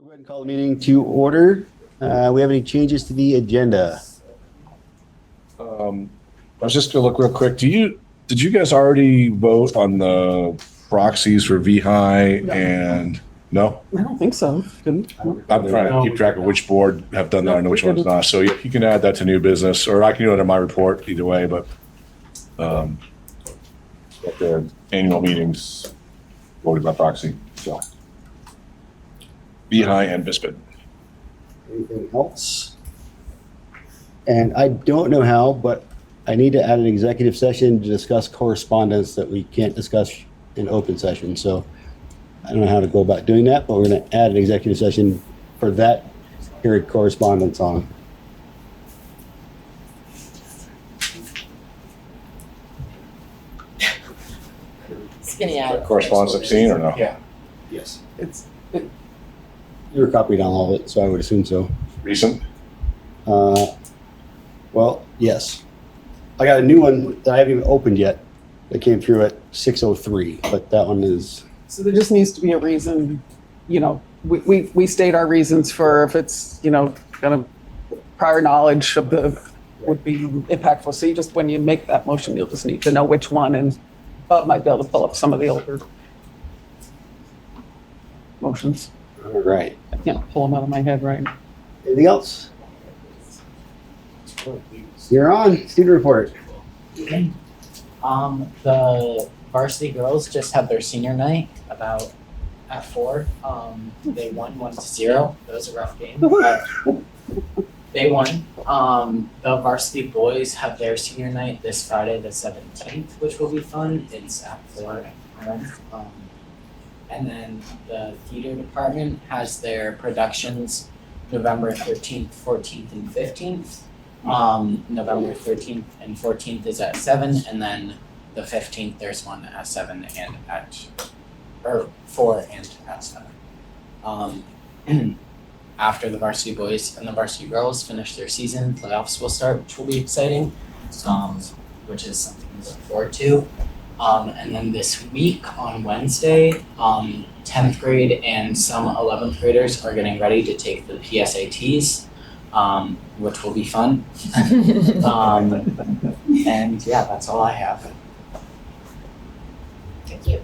go ahead and call the meeting to order. We have any changes to the agenda? I was just gonna look real quick. Did you guys already vote on the proxies for VIII and no? I don't think so. Didn't? I'm trying to keep track of which board have done that. I know which one's not. So you can add that to new business, or I can do it in my report either way, but at the annual meetings voted by proxy, so. VIII and VISPID. Anything else? And I don't know how, but I need to add an executive session to discuss correspondence that we can't discuss in open session. So I don't know how to go about doing that, but we're going to add an executive session for that period correspondence on. Skinny out. Correspondence 16 or no? Yeah. Yes. It's You were copied on all of it, so I would assume so. Recent? Well, yes. I got a new one that I haven't even opened yet that came through at 6:03, but that one is, so there just needs to be a reason, you know, we state our reasons for if it's, you know, kind of prior knowledge of the would be impactful. So you just, when you make that motion, you'll just need to know which one, and Bob might be able to pull up some of the older motions. all right. I can't pull them out of my head right now. Anything else? You're on, student report. The varsity girls just had their senior night about at 4. They won 1-0. It was a rough game, but they won. The varsity boys have their senior night this Friday, the 17th, which will be fun. It's at 4 p.m. And then the theater department has their productions November 13th, 14th, and 15th. November 13th and 14th is at 7, and then the 15th there's one at 7 and or 4 and at 7. After the varsity boys and the varsity girls finish their season, playoffs will start, which will be exciting, which is something to look forward to. And then this week on Wednesday, 10th grade and some 11th graders are getting ready to take the PSATs, which will be fun. And yeah, that's all I have. Thank you.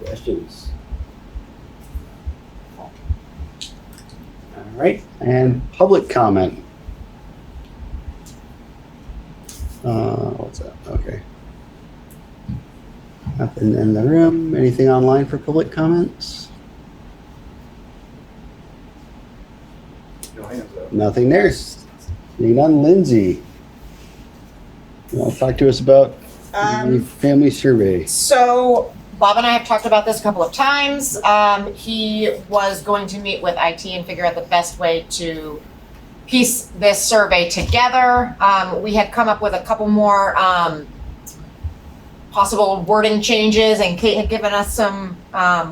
Questions? All right, and public comment. What's that? Okay. Nothing in the room. Anything online for public comments? Nothing there. Seeing none. Lindsay, you want to talk to us about the family survey? So Bob and I have talked about this a couple of times. He was going to meet with IT and figure out the best way to piece this survey together. We had come up with a couple more possible wording changes, and Kate had given us some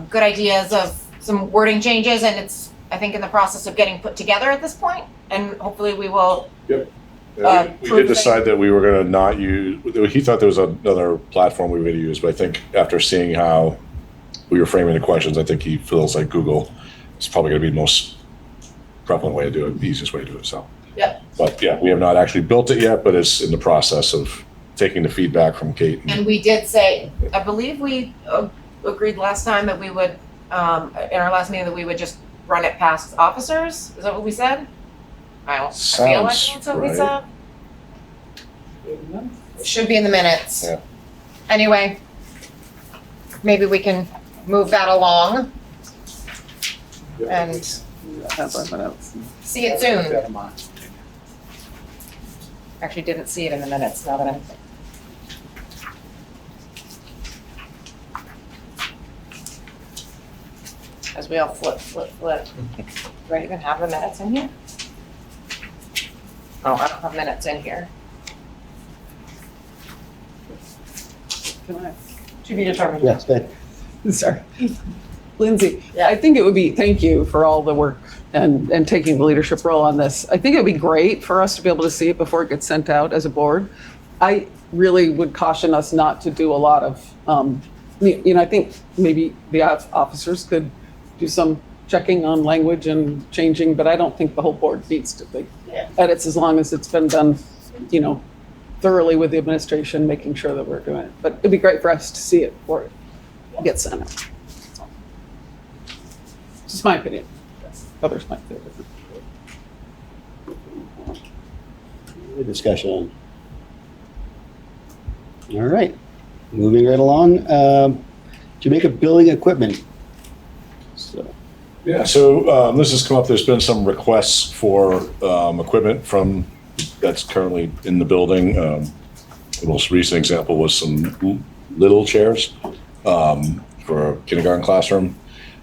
good ideas of some wording changes, and it's, I think, in the process of getting put together at this point, and hopefully we will. Yep. Yeah, we did decide that we were gonna not use, he thought there was another platform we would use, but I think after seeing how we were framing the questions, I think he feels like Google is probably gonna be the most prevalent way to do it, the easiest way to do it, so. Yep. But yeah, we have not actually built it yet, but it's in the process of taking the feedback from Kate. And we did say, I believe we agreed last time that we would, in our last meeting, that we would just run it past officers. Is that what we said? I feel like Sounds that's what we right. said. It should be in the minutes. Yeah. Anyway, maybe we can move that along and see it soon. Actually didn't see it in the minutes now that I'm. As we all flip. Do I even have the minutes in here? Oh, I don't have minutes in here. To be determined. Yes, Ben. Sorry. Lindsay, Yeah. I think it would be, thank you for all the work and taking the leadership role on this. I think it would be great for us to be able to see it before it gets sent out as a board. I really would caution us not to do a lot of, I think maybe the officers could do some checking on language and changing, but I don't think the whole board needs to make Yeah. edits as long as it's been done, you know, thoroughly with the administration, making sure that we're doing it. But it'd be great for us to see it before it gets sent out. Just my opinion. Others might feel different. Any discussion? All right, moving right along. Jamaica building equipment. So, Yeah, so this has come up, there's been some requests for equipment that's currently in the building. The most recent example was some little chairs for a kindergarten classroom.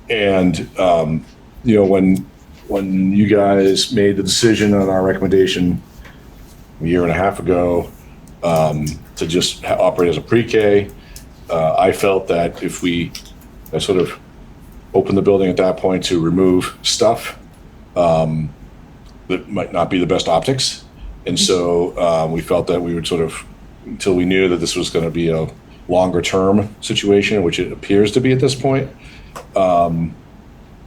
And, you know, when you guys made the decision on our recommendation a year and a half ago to just operate as a pre-K, I felt that if we sort of opened the building at that point to remove stuff, that might not be the best optics. And so we felt that we would sort of, until we knew that this was going to be a longer term situation, which it appears to be at this point, I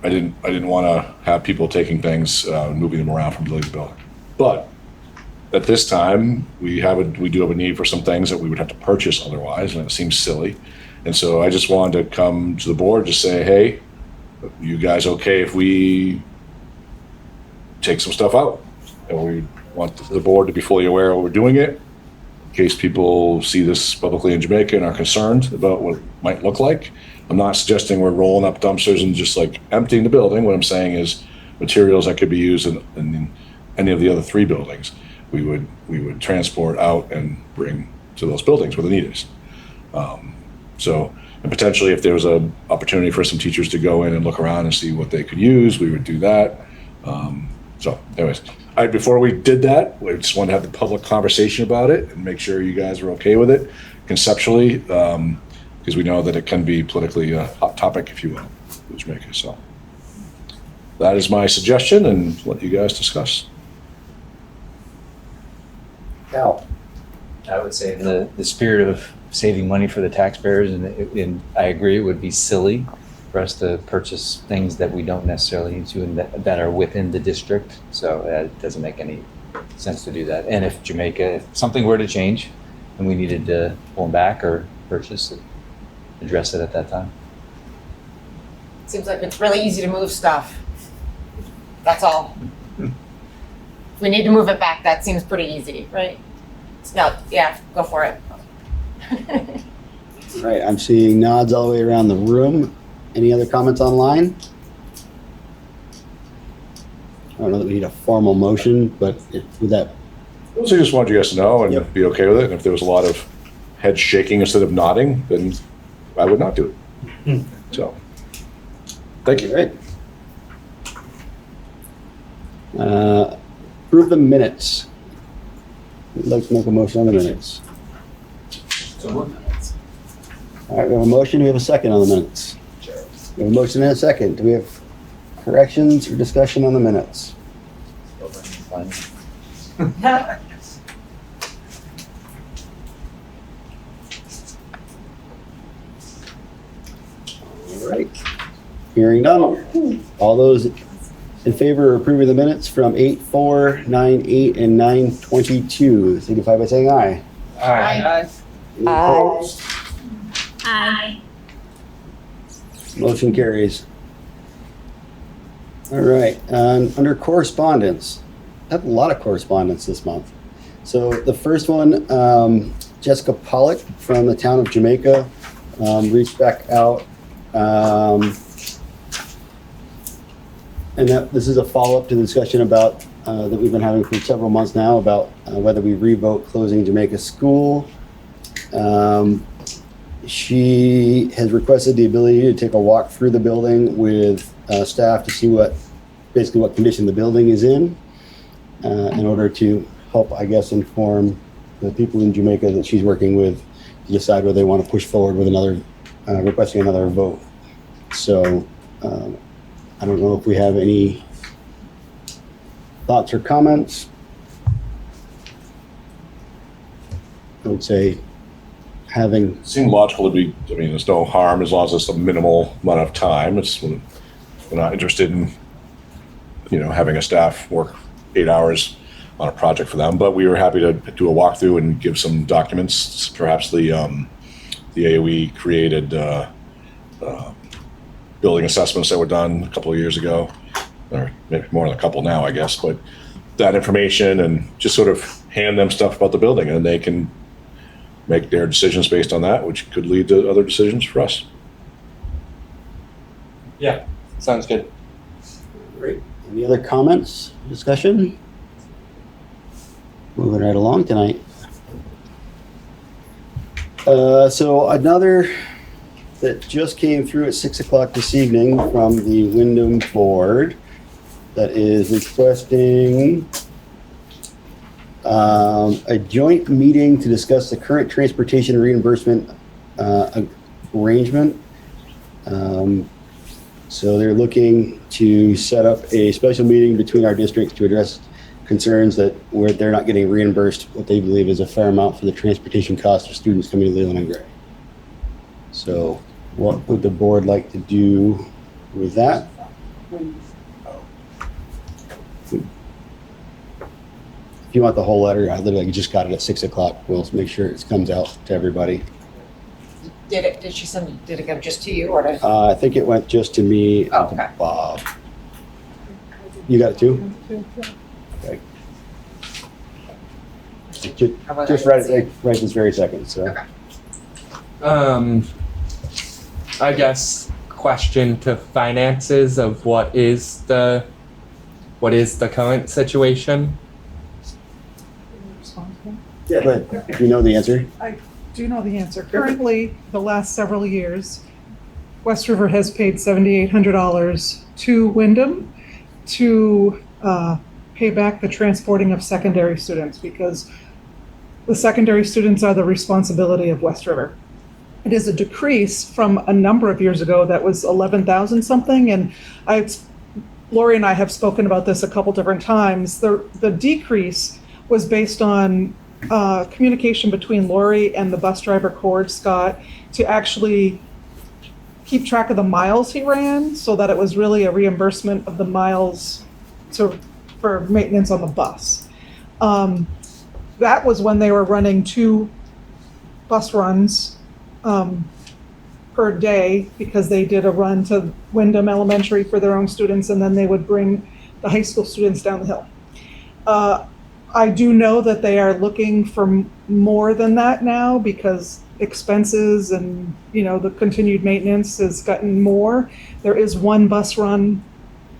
didn't want to have people taking things, moving them around from building to building. But at this time, we do have a need for some things that we would have to purchase otherwise, and it seems silly. And so I just wanted to come to the board to say, hey, you guys okay if we take some stuff out? And we want the board to be fully aware of what we're doing it, in case people see this publicly in Jamaica and are concerned about what it might look like. I'm not suggesting we're rolling up dumpsters and just like emptying the building. What I'm saying is materials that could be used in any of the other 3 buildings, we would transport out and bring to those buildings where the need is. And potentially if there was an opportunity for some teachers to go in and look around and see what they could use, we would do that. So anyways, before we did that, we just wanted to have the public conversation about it and make sure you guys were okay with it conceptually, because we know that it can be politically a hot topic, if you will, in Jamaica. So that is my suggestion, and let you guys discuss. Al. I would say in the spirit of saving money for the taxpayers, and I agree, it would be silly for us to purchase things that we don't necessarily need to and that are within the district. So it doesn't make any sense to do that. And if something were to change and we needed to pull them back or purchase it, address it at that time. Seems like it's really easy to move stuff. That's all. If we need to move it back, that seems pretty easy, right? No, yeah, go for it. All right, I'm seeing nods all the way around the room. Any other comments online? I don't know that we need a formal motion, but with that, So I just wanted you guys to know and Yep. be okay with it. And if there was a lot of head shaking instead of nodding, then I would not do it. So, thank you. all right. Approve the minutes. Would like to make a motion on the minutes. All right, we have a motion. Do we have a second on the minutes? We have a motion and a second. Do we have corrections or discussion on the minutes? Fine. All right. Hearing none. All those in favor of approving the minutes from 8/4, 9/8, and 9/22, signify by saying aye. Aye. Any opposed? Aye. Motion carries. All right, under correspondence, I have a lot of correspondence this month. So the first one, Jessica Pollack from the town of Jamaica reached back out. And this is a follow-up to the discussion about that we've been having for several months now about whether we revote closing Jamaica School. She has requested the ability to take a walk through the building with staff to see what condition the building is in order to help, I guess, inform the people in Jamaica that she's working with to decide whether they want to push forward with requesting another vote. So I don't know if we have any thoughts or comments. I would say having, It seemed logical to be, I mean, there's no harm as long as it's a minimal amount of time. It's We're not interested in, having a staff work 8 hours on a project for them, but we were happy to do a walkthrough and give some documents. Perhaps the AOE created building assessments that were done a couple of years ago, or maybe more than a couple now, I guess, but that information, and just sort of hand them stuff about the building, and they can make their decisions based on that, which could lead to other decisions for us. Yeah, sounds good. Great. Any other comments, discussion? Moving right along tonight. So another that just came through at 6 o'clock this evening from the Windham board that is requesting a joint meeting to discuss the current transportation reimbursement arrangement. So they're looking to set up a special meeting between our districts to address concerns that they're not getting reimbursed what they believe is a fair amount for the transportation costs of students coming to Leland and Gray. So what would the board like to do with that? If you want the whole letter, I literally just got it at 6 o'clock. We'll make sure it comes out to everybody. Did it go just to you or to? I think it went just to me and to Bob. You got it too? Okay. Just write it right this very second, so. Okay. I guess question to finances of what is the current situation? Yeah, but you know the answer. I do know the answer. Currently, the last several years, West River has paid $7,800 to Windham to pay back the transporting of secondary students, because the secondary students are the responsibility of West River. It is a decrease from a number of years ago that was 11,000 something, and Lori and I have spoken about this a couple different times. The decrease was based on communication between Lori and the bus driver, Cord Scott, to actually keep track of the miles he ran, so that it was really a reimbursement of the miles for maintenance on the bus. That was when they were running 2 bus runs per day, because they did a run to Windham Elementary for their own students, and then they would bring the high school students down the hill. I do know that they are looking for more than that now, because expenses and, the continued maintenance has gotten more. There is 1 bus run.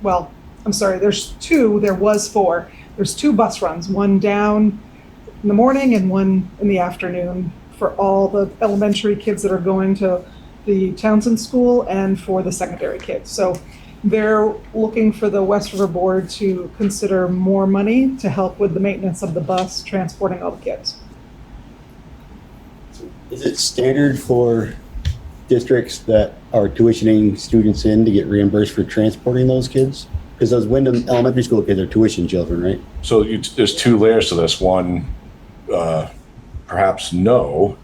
Well, I'm sorry, there's 2. There was 4. There's 2 bus runs, 1 down in the morning and 1 in the afternoon for all the elementary kids that are going to the Townsend School and for the secondary kids. So they're looking for the West River Board to consider more money to help with the maintenance of the bus transporting all the kids. Is it standard for districts that are tuitioning students in to get reimbursed for transporting those kids? Because those Windham Elementary School kids are tuition children, right? So there's 2 layers to this. One, perhaps no,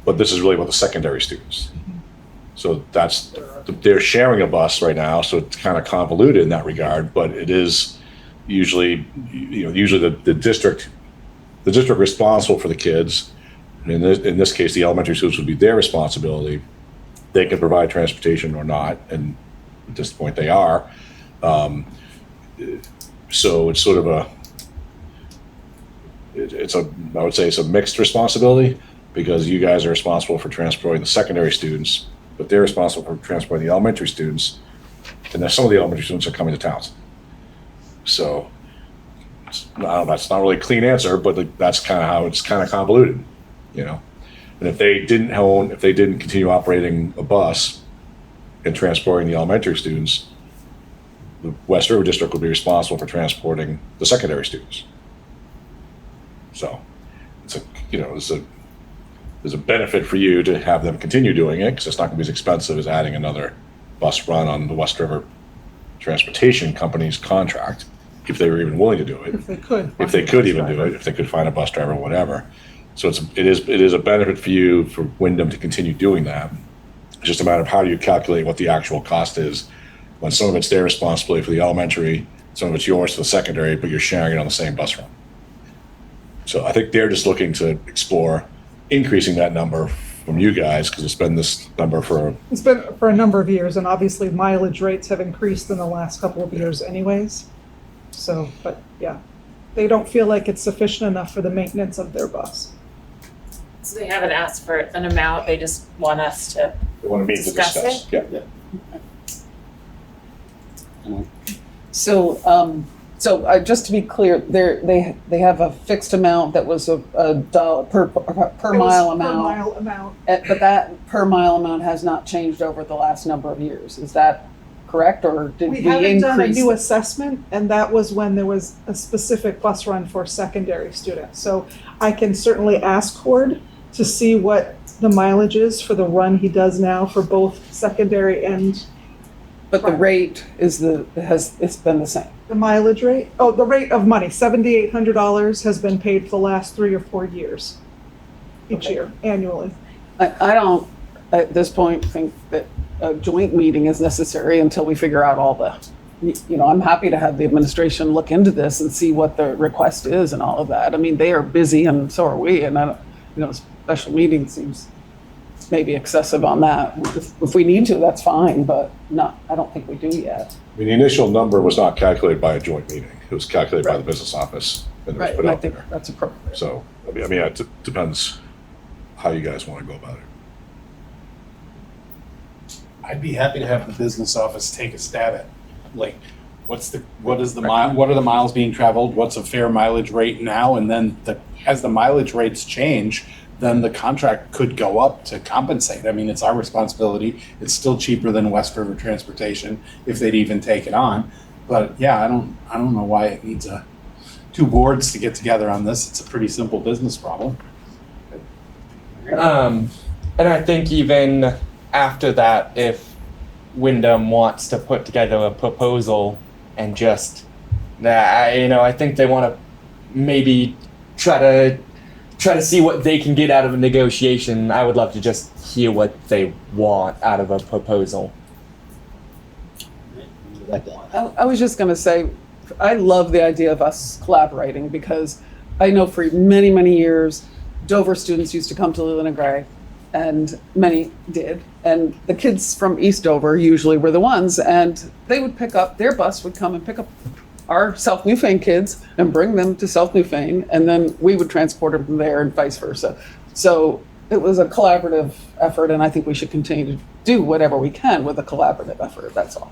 but this is really about the secondary students. So they're sharing a bus right now, so it's kind of convoluted in that regard, but it is usually the district responsible for the kids. In this case, the elementary schools would be their responsibility. They can provide transportation or not, and at this point they are. So it's sort of I would say it's a mixed responsibility, because you guys are responsible for transporting the secondary students, but they're responsible for transporting the elementary students, and then some of the elementary students are coming to towns. So that's not really a clean answer, but that's kind of how it's kind of convoluted, And if they didn't continue operating a bus and transporting the elementary students, the West River District would be responsible for transporting the secondary students. So there's a benefit for you to have them continue doing it, because it's not going to be as expensive as adding another bus run on the West River Transportation Company's contract, if they were even willing to do it. If they could. If they could even do it, if they could find a bus driver or whatever. So it is a benefit for you, for Windham, to continue doing that. It's just a matter of how do you calculate what the actual cost is when some of it's their responsibility for the elementary, some of it's yours for the secondary, but you're sharing it on the same bus run. So I think they're just looking to explore increasing that number from you guys, because it's been this number for, It's been for a number of years, and obviously mileage rates have increased in the last couple of years anyways. So, but yeah, they don't feel like it's sufficient enough for the maintenance of their bus. So they haven't asked for an amount, they just want us to, they want to meet to Discuss discuss. Yeah. So, just to be clear, they have a fixed amount that was a dollar per It was mile per amount. mile amount. But that per mile amount has not changed over the last number of years. Is that correct, or did we We haven't done a increase? new assessment, and that was when there was a specific bus run for secondary students. So I can certainly ask Cord to see what the mileage is for the run he does now for both secondary and But the rate is it's been the same. the mileage rate. Oh, the rate of money, $7,800 has been paid for the last 3 or 4 years, each year, annually. I don't, at this point, think that a joint meeting is necessary until we figure out all the, I'm happy to have the administration look into this and see what the request is and all of that. I mean, they are busy and so are we, and I don't, special meeting seems maybe excessive on that. If we need to, that's fine, but I don't think we do yet. I mean, the initial number was not calculated by a joint meeting. It was calculated by the business office and it was Right, put and I out think there. that's appropriate. So, I mean, it depends how you guys want to go about it. I'd be happy to have the business office take a stab at, like, what are the miles being traveled? What's a fair mileage rate now? And then as the mileage rates change, then the contract could go up to compensate. I mean, it's our responsibility. It's still cheaper than West River Transportation if they'd even take it on. But yeah, I don't know why it needs two boards to get together on this. It's a pretty simple business problem. And I think even after that, if Windham wants to put together a proposal and just, I think they want to maybe try to see what they can get out of a negotiation. I would love to just hear what they want out of a proposal. I was just going to say, I love the idea of us collaborating because I know for many, many years, Dover students used to come to Leland and Gray, and many did. And the kids from East Dover usually were the ones, and they would their bus would come and pick up our South Newfane kids and bring them to South Newfane, and then we would transport them from there and vice versa. So it was a collaborative effort, and I think we should continue to do whatever we can with a collaborative effort, that's all.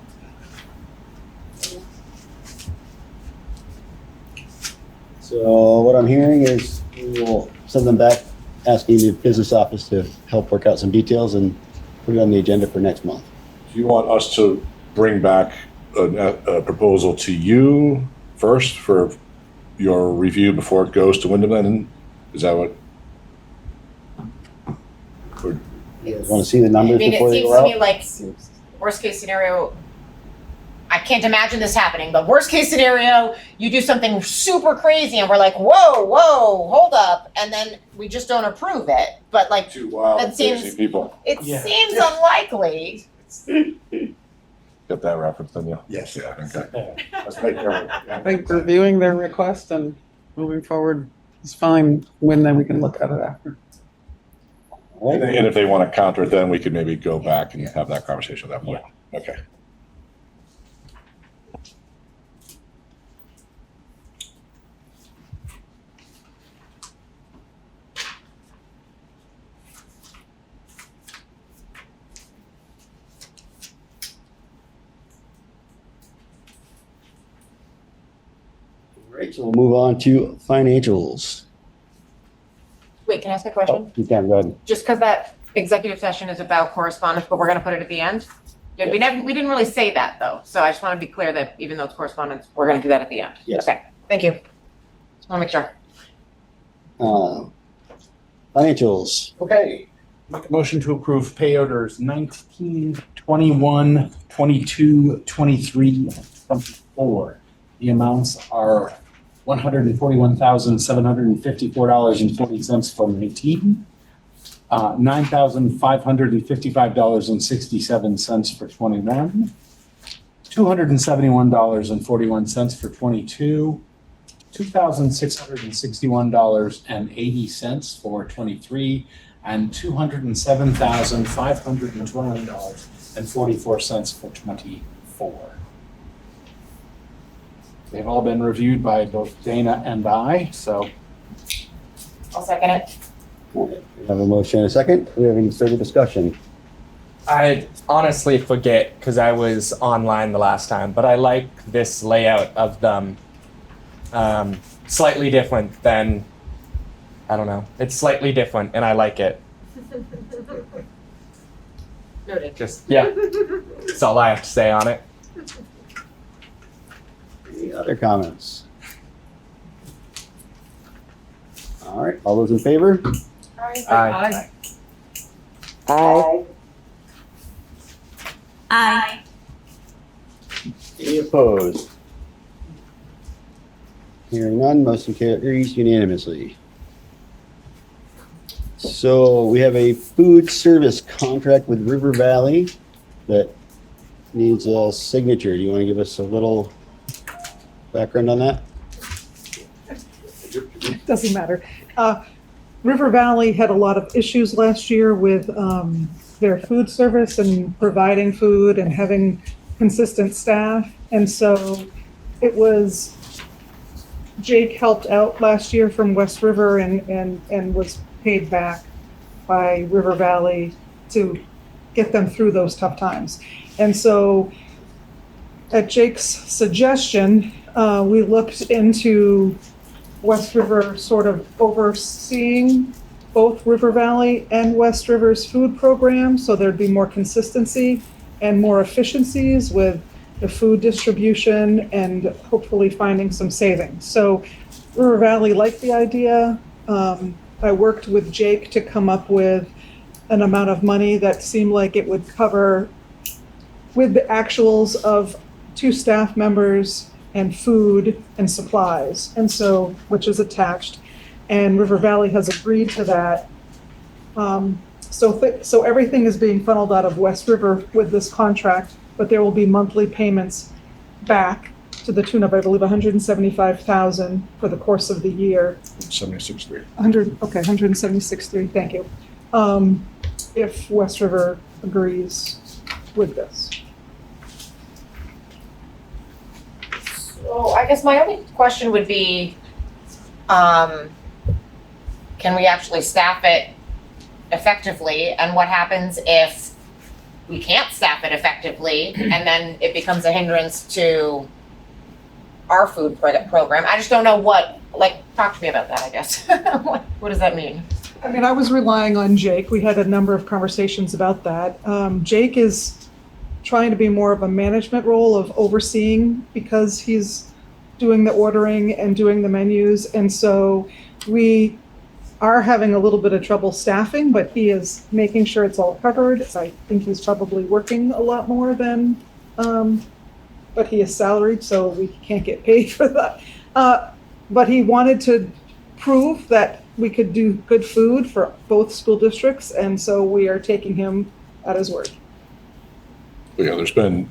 So what I'm hearing is we will send them back, asking the business office to help work out some details and put it on the agenda for next month. Do you want us to bring back a proposal to you first for your review before it goes to Windham then? Is that what? You guys want to see the numbers I mean, before it they seems go to out? me like worst case scenario, I can't imagine this happening, but worst case scenario, you do something super crazy and we're like, whoa, hold up. And then we just don't approve it. But like, Too wild, That seems- crazy people. it Yeah. seems unlikely. Get that reference, then you? Yes. Yeah, okay. Let's make sure. I think reviewing their request and moving forward is fine, then we can look at it after. All right. And if they want to counter it, then we could maybe go back and have that conversation at that point. Okay. All right, so we'll move on to financials. Wait, can I ask a question? You can, go ahead. Just because that executive session is about correspondence, but we're gonna put it at the end? Yeah, we didn't really say that though, so I just want to be clear that even though it's correspondence, we're gonna do that at the end. Yes. Okay, thank you. Just want to make sure. Financials. Okay. Make a motion to approve pay orders 19, 21, 22, 23, 24. The amounts are $141,754.40 for 19, $9,555.67 for 21, $271.41 for 22, $2,661.80 for 23, and $207,521.44 for 24. They've all been reviewed by both Dana and I, so I'll second it. We have a motion and a second. Do we have any further discussion? I honestly forget because I was online the last time, but I like this layout of them. Slightly different than, I don't know. It's slightly different and I like it. Noted. Just, yeah. That's all I have to say on it. Any other comments? All right, all those in favor? Aye. Aye. Any opposed? Hearing none, motion carries unanimously. So we have a food service contract with River Valley that needs a signature. Do you want to give us a little background on that? Doesn't matter. River Valley had a lot of issues last year with their food service and providing food and having consistent staff. And so it was, Jake helped out last year from West River and was paid back by River Valley to get them through those tough times. And so at Jake's suggestion, we looked into West River sort of overseeing both River Valley and West River's food program, so there'd be more consistency and more efficiencies with the food distribution and hopefully finding some savings. So River Valley liked the idea. I worked with Jake to come up with an amount of money that seemed like it would cover with the actuals of 2 staff members and food and supplies, and so, which is attached, and River Valley has agreed to that. So everything is being funneled out of West River with this contract, but there will be monthly payments back to the tune of, I believe, $175,000 for the course of the year. 76.3. 176.3, thank you. If West River agrees with this. So I guess my only question would be, can we actually staff it effectively? And what happens if we can't staff it effectively and then it becomes a hindrance to our food program? I just don't know talk to me about that, I guess. What does that mean? I mean, I was relying on Jake. We had a number of conversations about that. Jake is trying to be more of a management role of overseeing because he's doing the ordering and doing the menus. And so we are having a little bit of trouble staffing, but he is making sure it's all covered. I think he's probably working a lot more than, but he is salaried, so we can't get paid for that. But he wanted to prove that we could do good food for both school districts, and so we are taking him at his word. But yeah, there's been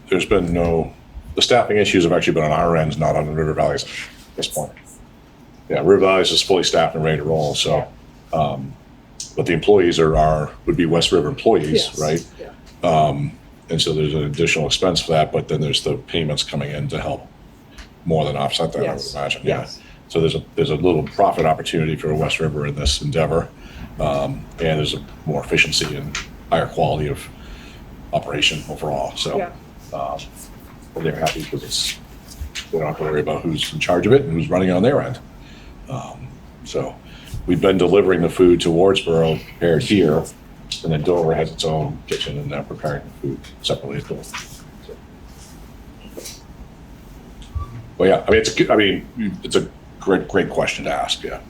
no, the staffing issues have actually been on our ends, not on the River Valley's at this point. Yeah, River Valley's is fully staffed and ready to roll, so, but the employees would be West River employees, Yes. right? Yeah. And so there's an additional expense for that, but then there's the payments coming in to help more than offset that, Yes. I would imagine, Yes. yeah. So there's a little profit opportunity for West River in this endeavor, and there's a more efficiency and higher quality of operation overall, so. Yeah. They're happy because they don't have to worry about who's in charge of it and who's running it on their end. So we've been delivering the food to Wardsboro prepared here, and then Dover has its own kitchen and they're preparing the food separately as well. But yeah, it's a great question to ask, yeah.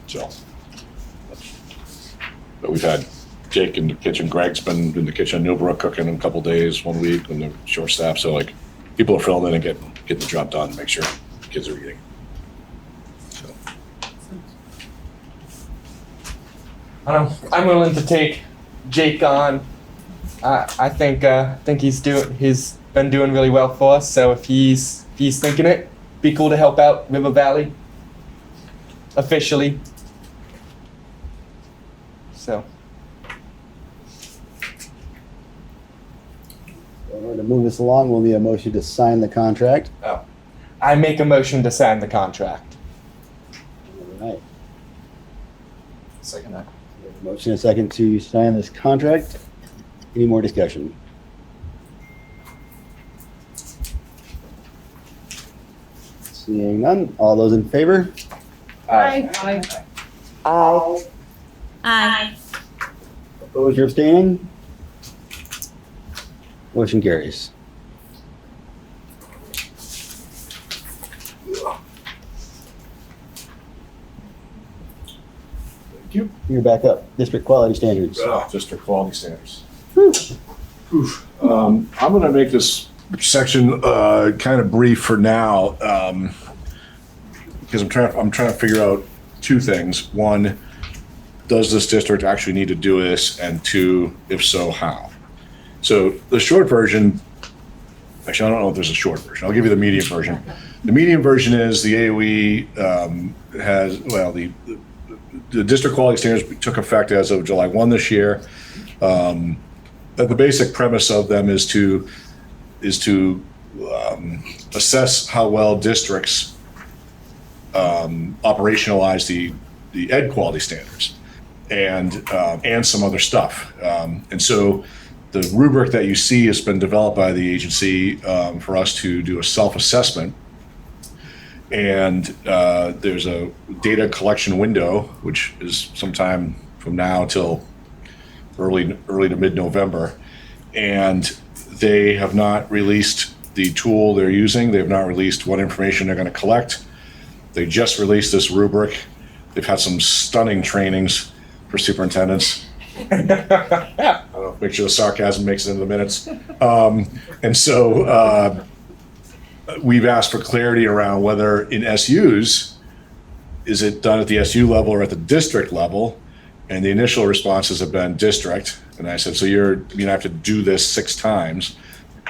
So, but we've had Jake in the kitchen, Greg's been in the kitchen, Newbrook cooking a couple days, 1 week, when they're short staffed, so like, people are filling in and getting the job done, make sure kids are eating. So, I don't know. I'm willing to take Jake on. I think he's been doing really well for us. So if he's thinking it, be cool to help out River Valley officially. So In order to move this along, we'll need a motion to sign the contract. I make a motion to sign the contract. All right. Second that. We have a motion and a second to sign this contract. Any more discussion? Seeing none, all those in favor? Aye. Aye. Opposed or abstaining? Motion carries. Thank you. You're back up. District quality standards. District quality standards. I'm going to make this section kind of brief for now because I'm trying to figure out two things. One, does this district actually need to do this? And two, if so, how? So the short version, actually, I don't know if there's a short version. I'll give you the medium version. The medium version is the AOE has, well, the district quality standards took effect as of July 1 this year. The basic premise of them is to assess how well districts operationalize the ed quality standards and some other stuff. And so the rubric that you see has been developed by the agency for us to do a self-assessment. And there's a data collection window, which is sometime from now till early to mid-November. And they have not released the tool they're using. They have not released what information they're going to collect. They just released this rubric. They've had some stunning trainings for superintendents. I don't know, make sure the sarcasm makes it into the minutes. And so we've asked for clarity around whether in SUs, is it done at the SU level or at the district level? And the initial responses have been district. And I said, so you're going to have to do this 6 times.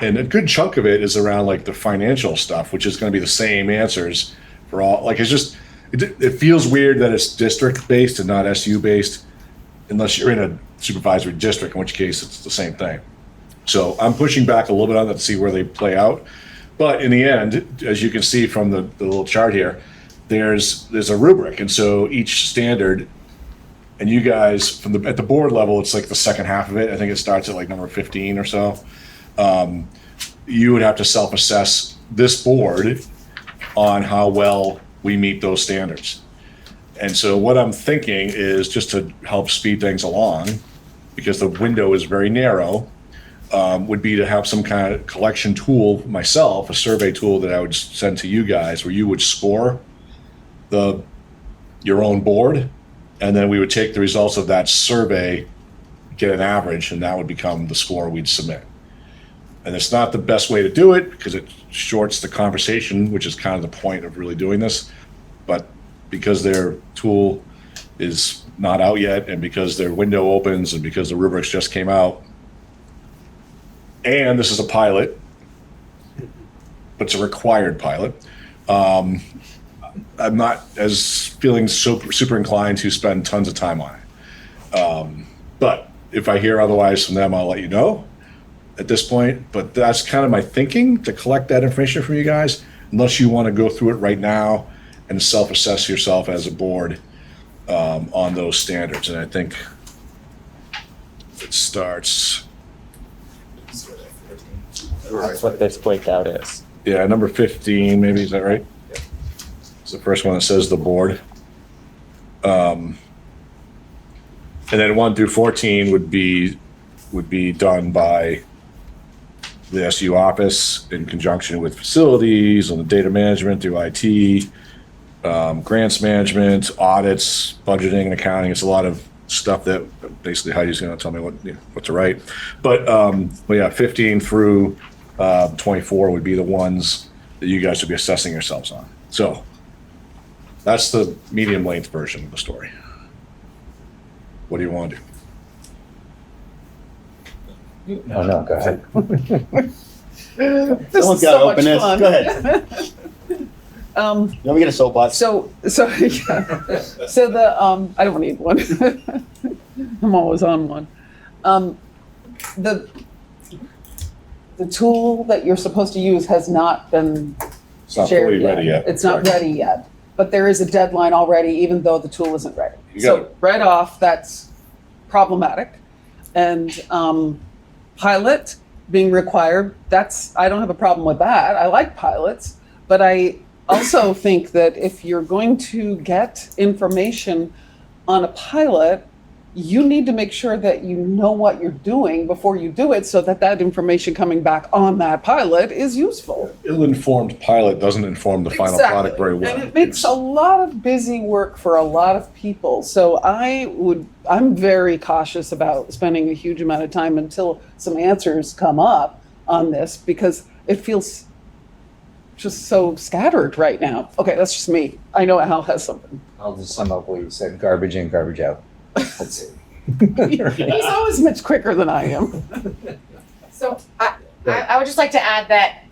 And a good chunk of it is around like the financial stuff, which is going to be the same answers for all. Like it's just, it feels weird that it's district based and not SU based, unless you're in a supervisory district, in which case it's the same thing. So I'm pushing back a little bit on that to see where they play out. But in the end, as you can see from the little chart here, there's a rubric. And so each standard, and you guys at the board level, it's like the second half of it. I think it starts at like number 15 or so. You would have to self-assess this board on how well we meet those standards. And so what I'm thinking is, just to help speed things along, because the window is very narrow, would be to have some kind of collection tool myself, a survey tool that I would send to you guys, where you would score your own board, and then we would take the results of that survey, get an average, and that would become the score we'd submit. And it's not the best way to do it because it shorts the conversation, which is kind of the point of really doing this. But because their tool is not out yet, and because their window opens, and because the rubrics just came out, and this is a pilot, but it's a required pilot, I'm not as feeling super inclined to spend tons of time on it. But if I hear otherwise from them, I'll let you know at this point. But that's kind of my thinking, to collect that information from you guys, unless you want to go through it right now and self-assess yourself as a board on those standards. And I think it starts. That's what this breakout is. Yeah, number 15, maybe, is that right? It's the first one that says the board. And then 1 through 14 would be done by the SU office in conjunction with facilities and the data management through IT, grants management, audits, budgeting and accounting. It's a lot of stuff that basically Heidi's going to tell me what to write. But yeah, 15 through 24 would be the ones that you guys would be assessing yourselves on. So that's the medium length version of the story. What do you want to do? No, go ahead. This Someone's is gotta so open much this. fun. Go ahead. You want me to get a soapbox? So yeah. So I don't need one. I'm always on one. The tool that you're supposed to use has not been It's not shared fully yet. ready yet. It's not ready yet, but there is a deadline already, even though the tool isn't ready. You So got it. right off, that's problematic. And pilot being required, I don't have a problem with that. I like pilots, but I also think that if you're going to get information on a pilot, you need to make sure that you know what you're doing before you do it so that that information coming back on that pilot is useful. Ill-informed pilot doesn't inform the final Exactly. product very well. And it makes a lot of busy work for a lot of people. So I'm very cautious about spending a huge amount of time until some answers come up on this because it feels just so scattered right now. Okay, that's just me. I know Al has something. I'll just sum up what you said, garbage in, garbage out. That's it. He's always much quicker than I am. So I would just like to add that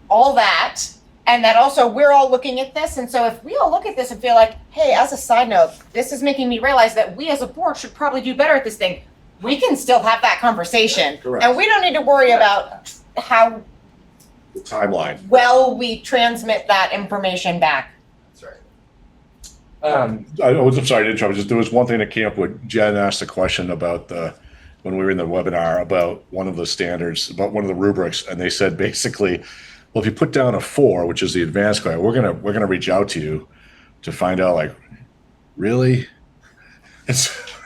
all that, and that also we're all looking at this. And so if we all look at this and feel like, hey, as a side note, this is making me realize that we as a board should probably do better at this thing, we can still have that conversation. Correct. And we don't need to worry about how The timeline. well we transmit that information back. I'm sorry to interrupt. Just there was one thing that came up with Jen asked a question about when we were in the webinar about one of the standards, about one of the rubrics, and they said basically, well, if you put down a 4, which is the advanced grade, we're gonna reach out to you to find out, like, really?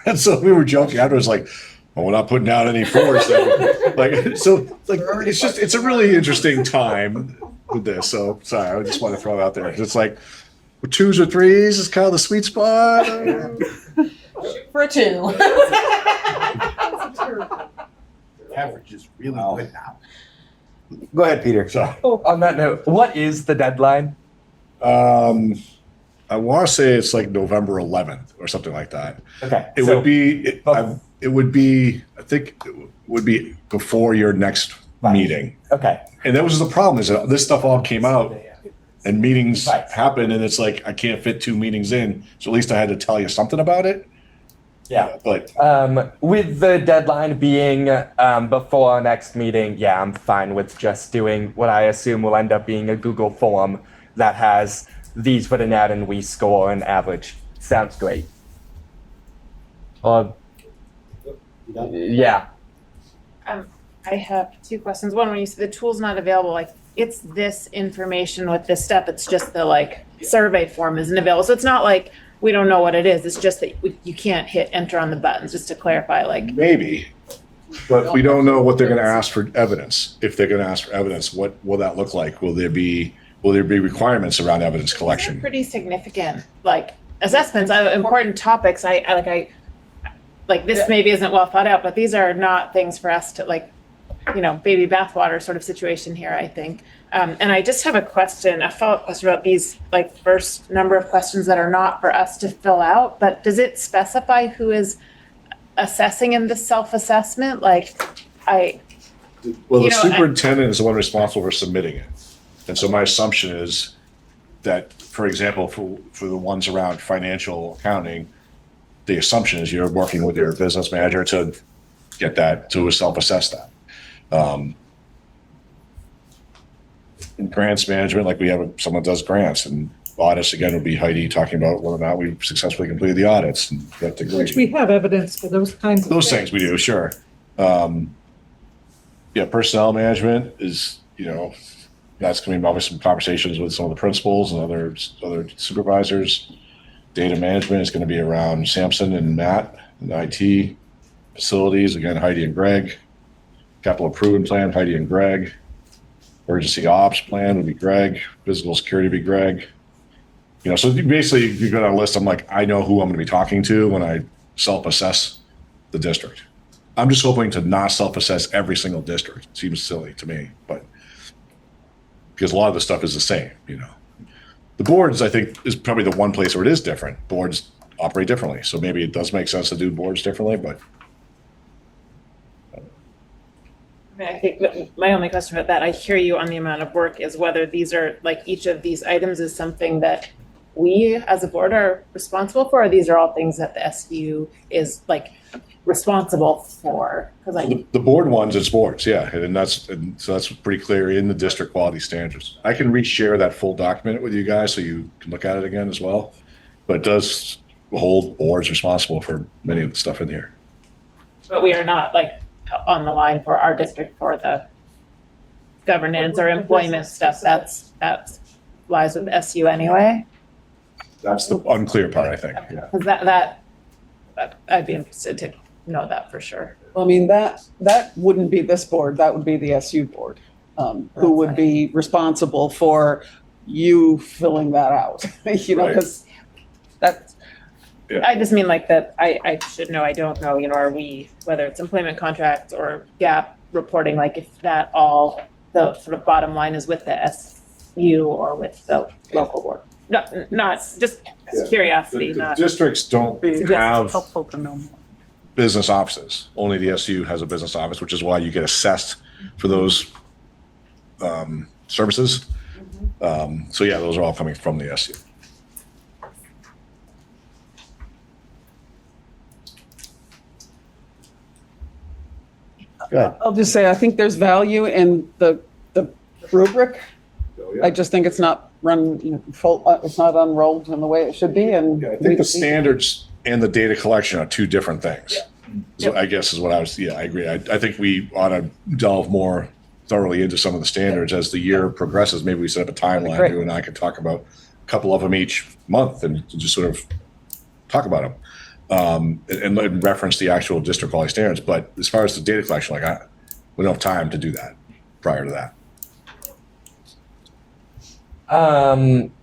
And so we were joking afterwards, like, well, we're not putting down any 4s then. It's a really interesting time with this. So sorry, I just want to throw it out there. It's like 2s or 3s is kind of the sweet spot. For a 2. Average is really Wow. good now. Go ahead, Peter. So On that note, what is the deadline? I want to say it's like November 11th or something like that. Okay. It would be. It would be. I think it would be before your next meeting. Okay. And that was the problem, is that this stuff all came out and meetings Right. happen, and it's like, I can't fit 2 meetings in. So at least I had to tell you something about it. Yeah. But With the deadline being before our next meeting, yeah, I'm fine with just doing what I assume will end up being a Google form that has these written out and we score an average. Sounds great. Yeah. I have 2 questions. One, when you say the tool's not available, like it's this information with this step, it's just the like survey form isn't available. So it's not like we don't know what it is. It's just that you can't hit enter on the buttons, just to clarify, like. maybe, but we don't know what they're going to ask for evidence. If they're going to ask for evidence, what will that look like? Will there be requirements around evidence These are collection? pretty significant, like assessments, important topics. I like this maybe isn't well thought out, but these are not things for us to like, baby bathwater sort of situation here, I think. And I just have a follow-up question about these like first number of questions that are not for us to fill out, but does it specify who is assessing in the self-assessment? Like Well, the You know, superintendent is the one responsible for submitting it. And so my assumption is that, for example, for the ones around financial accounting, the assumption is you're working with your business manager to get that, to self-assess that. In grants management, like we have, someone does grants, and audits, again, would be Heidi talking about whether or not we successfully completed the audits and that degree. Which we have evidence for those kinds of Those things we do, sure. Yeah, personnel management is, that's going to be obviously some conversations with some of the principals and other supervisors. Data management is going to be around Sampson and Matt, and IT. Facilities, again, Heidi and Greg. Capital improvement plan, Heidi and Greg. Emergency ops plan would be Greg. Physical security would be Greg. So basically, if you go down a list, I'm like, I know who I'm going to be talking to when I self-assess the district. I'm just hoping to not self-assess every single district. It seems silly to me, but because a lot of the stuff is the same, The boards, I think, is probably the one place where it is different. Boards operate differently, so maybe it does make sense to do boards differently, but I mean, I think that my only question about that, I hear you on the amount of work, is whether these are, like, each of these items is something that we as a board are responsible for, or these are all things that the SU is like responsible for? Because I, The board ones, it's boards, yeah, and so that's pretty clear in the district quality standards. I can reshare that full document with you guys so you can look at it again as well. But it does hold boards responsible for many of the stuff in here. but we are not like on the line for our district for the governance or employment stuff. That's lies with SU anyway. That's the unclear part, I think, yeah. Because that I'd be interested to know that for sure. I mean, that wouldn't be this board, that would be the SU board, who would be responsible for you filling that out, you know, Right. because that's, I just mean like that, I should know, I don't know, you know, are we, whether it's employment contracts or gap reporting, like if that all, the sort of bottom line is with the SU or with the local board? Not just curiosity, The not. districts don't just have helpful to know more. business offices. Only the SU has a business office, which is why you get assessed for those services. So yeah, those are all coming from the SU. Go ahead. I'll just say, I think there's value in the rubric. I just think it's not run, you know, full, it's not unrolled in the way it should be, and. Yeah, I think the standards and the data collection are two different things. So I guess is what I was, yeah, I agree. I think we ought to delve more thoroughly into some of the standards as the year progresses. Maybe we set up a timeline, Great. you and I could talk about a couple of them each month and just sort of talk about them. And reference the actual district quality standards. But as far as the data collection, like we don't have time to do that prior to that.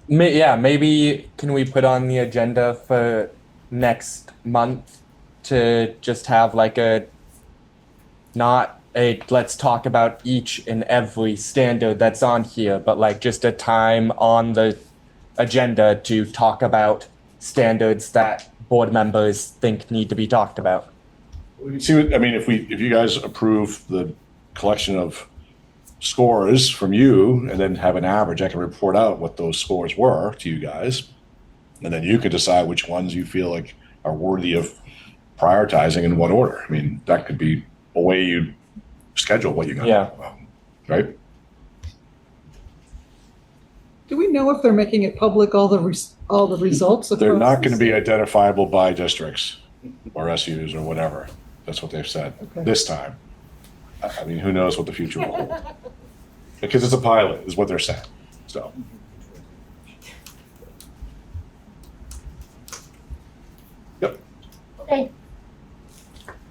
Maybe can we put on the agenda for next month to just have like not a let's talk about each and every standard that's on here, but like just a time on the agenda to talk about standards that board members think need to be talked about. See, I mean, if you guys approve the collection of scores from you and then have an average, I can report out what those scores were to you guys. And then you could decide which ones you feel like are worthy of prioritizing in what order. I mean, that could be a way you schedule what you got. Yeah. Right? Do we know if they're making it public, all the results? They're across not the going to be state? identifiable by districts or SUs or whatever. That's what they've said Okay. this time. I mean, who knows what the future will hold? Because it's a pilot, is what they're saying. So. Yep. Okay.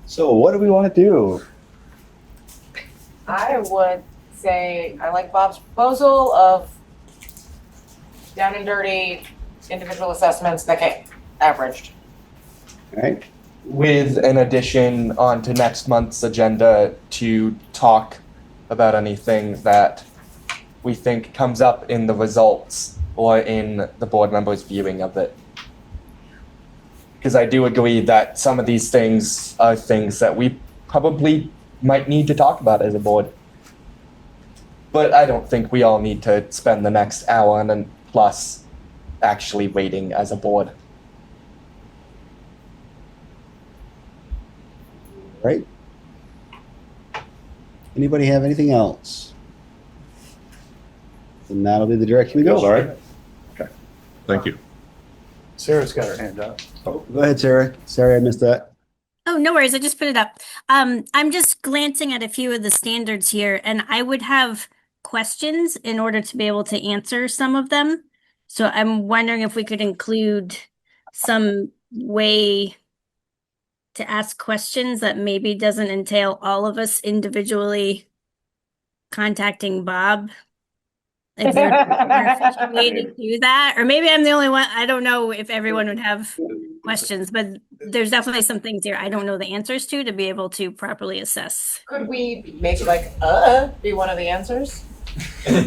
So what do we want to do? I would say, I like Bob's proposal of down and dirty individual assessments that get averaged. All right, With an addition onto next month's agenda to talk about anything that we think comes up in the results or in the board members' viewing of it. Because I do agree that some of these things are things that we probably might need to talk about as a board. But I don't think we all need to spend the next hour and plus actually waiting as a board. right? Anybody have anything else? Then that'll be the direction we go. All right? Okay. Thank you. Sarah's got her hand up. Go ahead, Sarah. Sorry, I missed that. Oh, no worries. I just put it up. I'm just glancing at a few of the standards here, and I would have questions in order to be able to answer some of them. So I'm wondering if we could include some way to ask questions that maybe doesn't entail all of us individually contacting Bob. Is there a more efficient way to do that? Or maybe I'm the only one. I don't know if everyone would have questions, but there's definitely some things here I don't know the answers to be able to properly assess. Could we make like, be one of the answers? Yeah,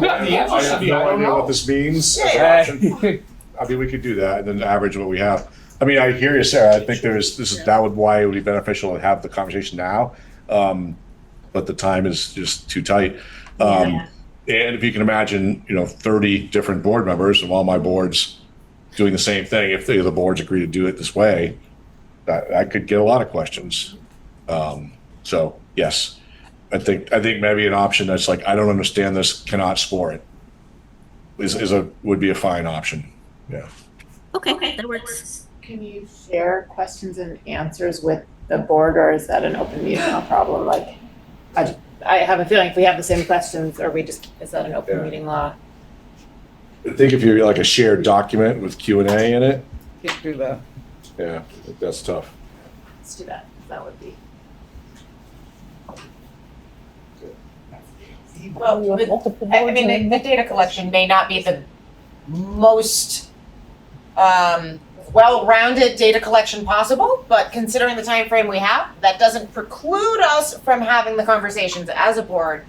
well, the answer I should have be, I no don't idea know. what this means as an option. I mean, we could do that and then average what we have. I mean, I hear you, Sarah. I think that would why it would be beneficial to have the conversation now. but the time is just too tight. And if you can imagine, 30 different board members of all my boards doing the same thing, if the boards agree to do it this way, that could get a lot of questions. So yes, I think maybe an option that's like, I don't understand this, cannot score it, would be a fine option. Yeah. Okay, that works. Can you share questions and answers with the board, or is that an open meeting law problem? Like, I have a feeling if we have the same questions, is that an open meeting law? I think if you're like a shared document with Q&A in it, Can't do that. yeah, that's tough. Let's do that. That would be. Well, I mean, the data collection may not be the most well-rounded data collection possible, but considering the time frame we have, that doesn't preclude us from having the conversations as a board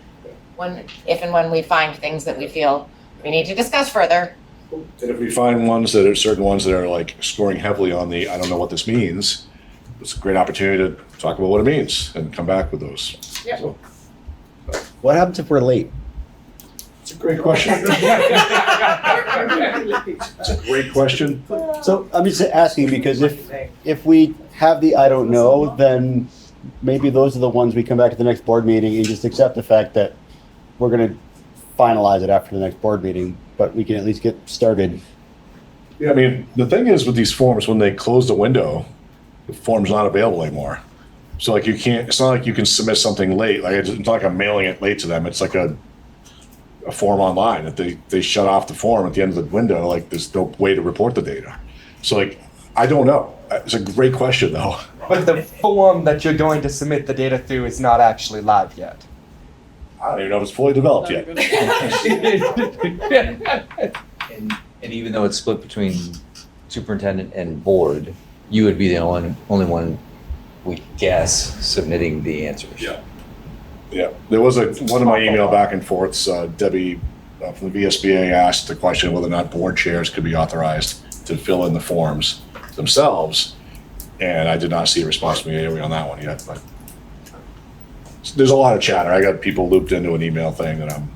if and when we find things that we feel we need to discuss further. And if we find certain ones that are like scoring heavily on the, I don't know what this means, it's a great opportunity to talk about what it means and come back with those. Yeah. So, What happens if we're late? it's a great question. It's a great question. So I'm just asking because if we have the I don't know, then maybe those are the ones we come back to the next board meeting and just accept the fact that we're going to finalize it after the next board meeting, but we can at least get started. Yeah, I mean, the thing is with these forms, when they close the window, the form's not available anymore. So like it's not like you can submit something late. Like it's not like I'm mailing it late to them. It's like a form online that they shut off the form at the end of the window. Like there's no way to report the data. So like, I don't know. It's a great question though. But the form that you're going to submit the data through is not actually live yet. I don't even know if it's fully developed yet. And even though it's split between superintendent and board, you would be the only one, we guess, submitting the answers. Yeah. Yeah, there was one of my email back and forths, Debbie from the VSBA asked the question whether or not board chairs could be authorized to fill in the forms themselves. And I did not see a response from AOE on that one yet, but there's a lot of chatter. I got people looped into an email thing that I'm,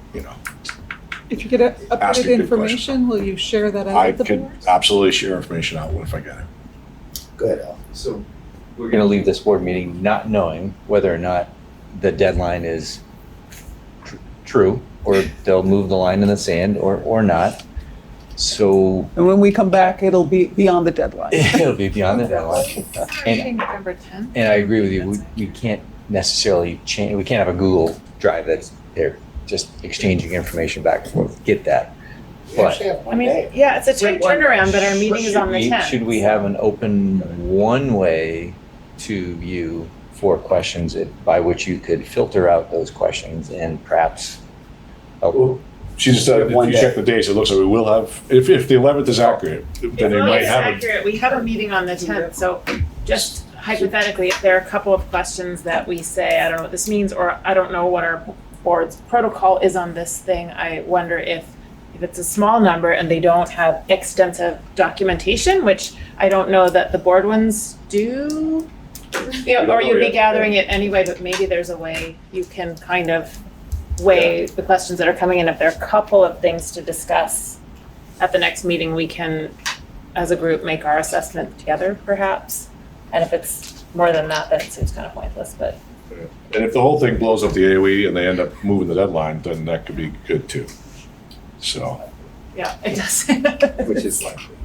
If you get Asking updated good information, will you share that out I with the could board? absolutely share information out if I get it. Go ahead, Al. So we're going to leave this board meeting not knowing whether or not the deadline is true, or they'll move the line in the sand or not. So And when we come back, it'll be beyond the deadline. it'll be beyond the deadline. And November 10th. And I agree with you, we can't necessarily change, we can't have a Google Drive that's there, just exchanging information back and forth, get that. But I mean, yeah, it's a tight turnaround, but our meeting is on the 10th. should we have an open one-way to you for questions by which you could filter out those questions and perhaps help? She just said, if you check the dates, it looks like we will have, if the 11th is accurate, then they might have it. Accurate. We have a meeting on the 10th, so just hypothetically, if there are a couple of questions that we say, I don't know what this means, or I don't know what our board's protocol is on this thing, I wonder if it's a small number and they don't have extensive documentation, which I don't know that the board ones do. Or you'd be gathering it anyway, but maybe there's a way you can kind of weigh the questions that are coming in. If there are a couple of things to discuss at the next meeting, we can, as a group, make our assessment together, perhaps. And if it's more than that, then it seems kind of pointless, but. And if the whole thing blows up the AOE and they end up moving the deadline, then that could be good too. So. Yeah, it does. Which is likely.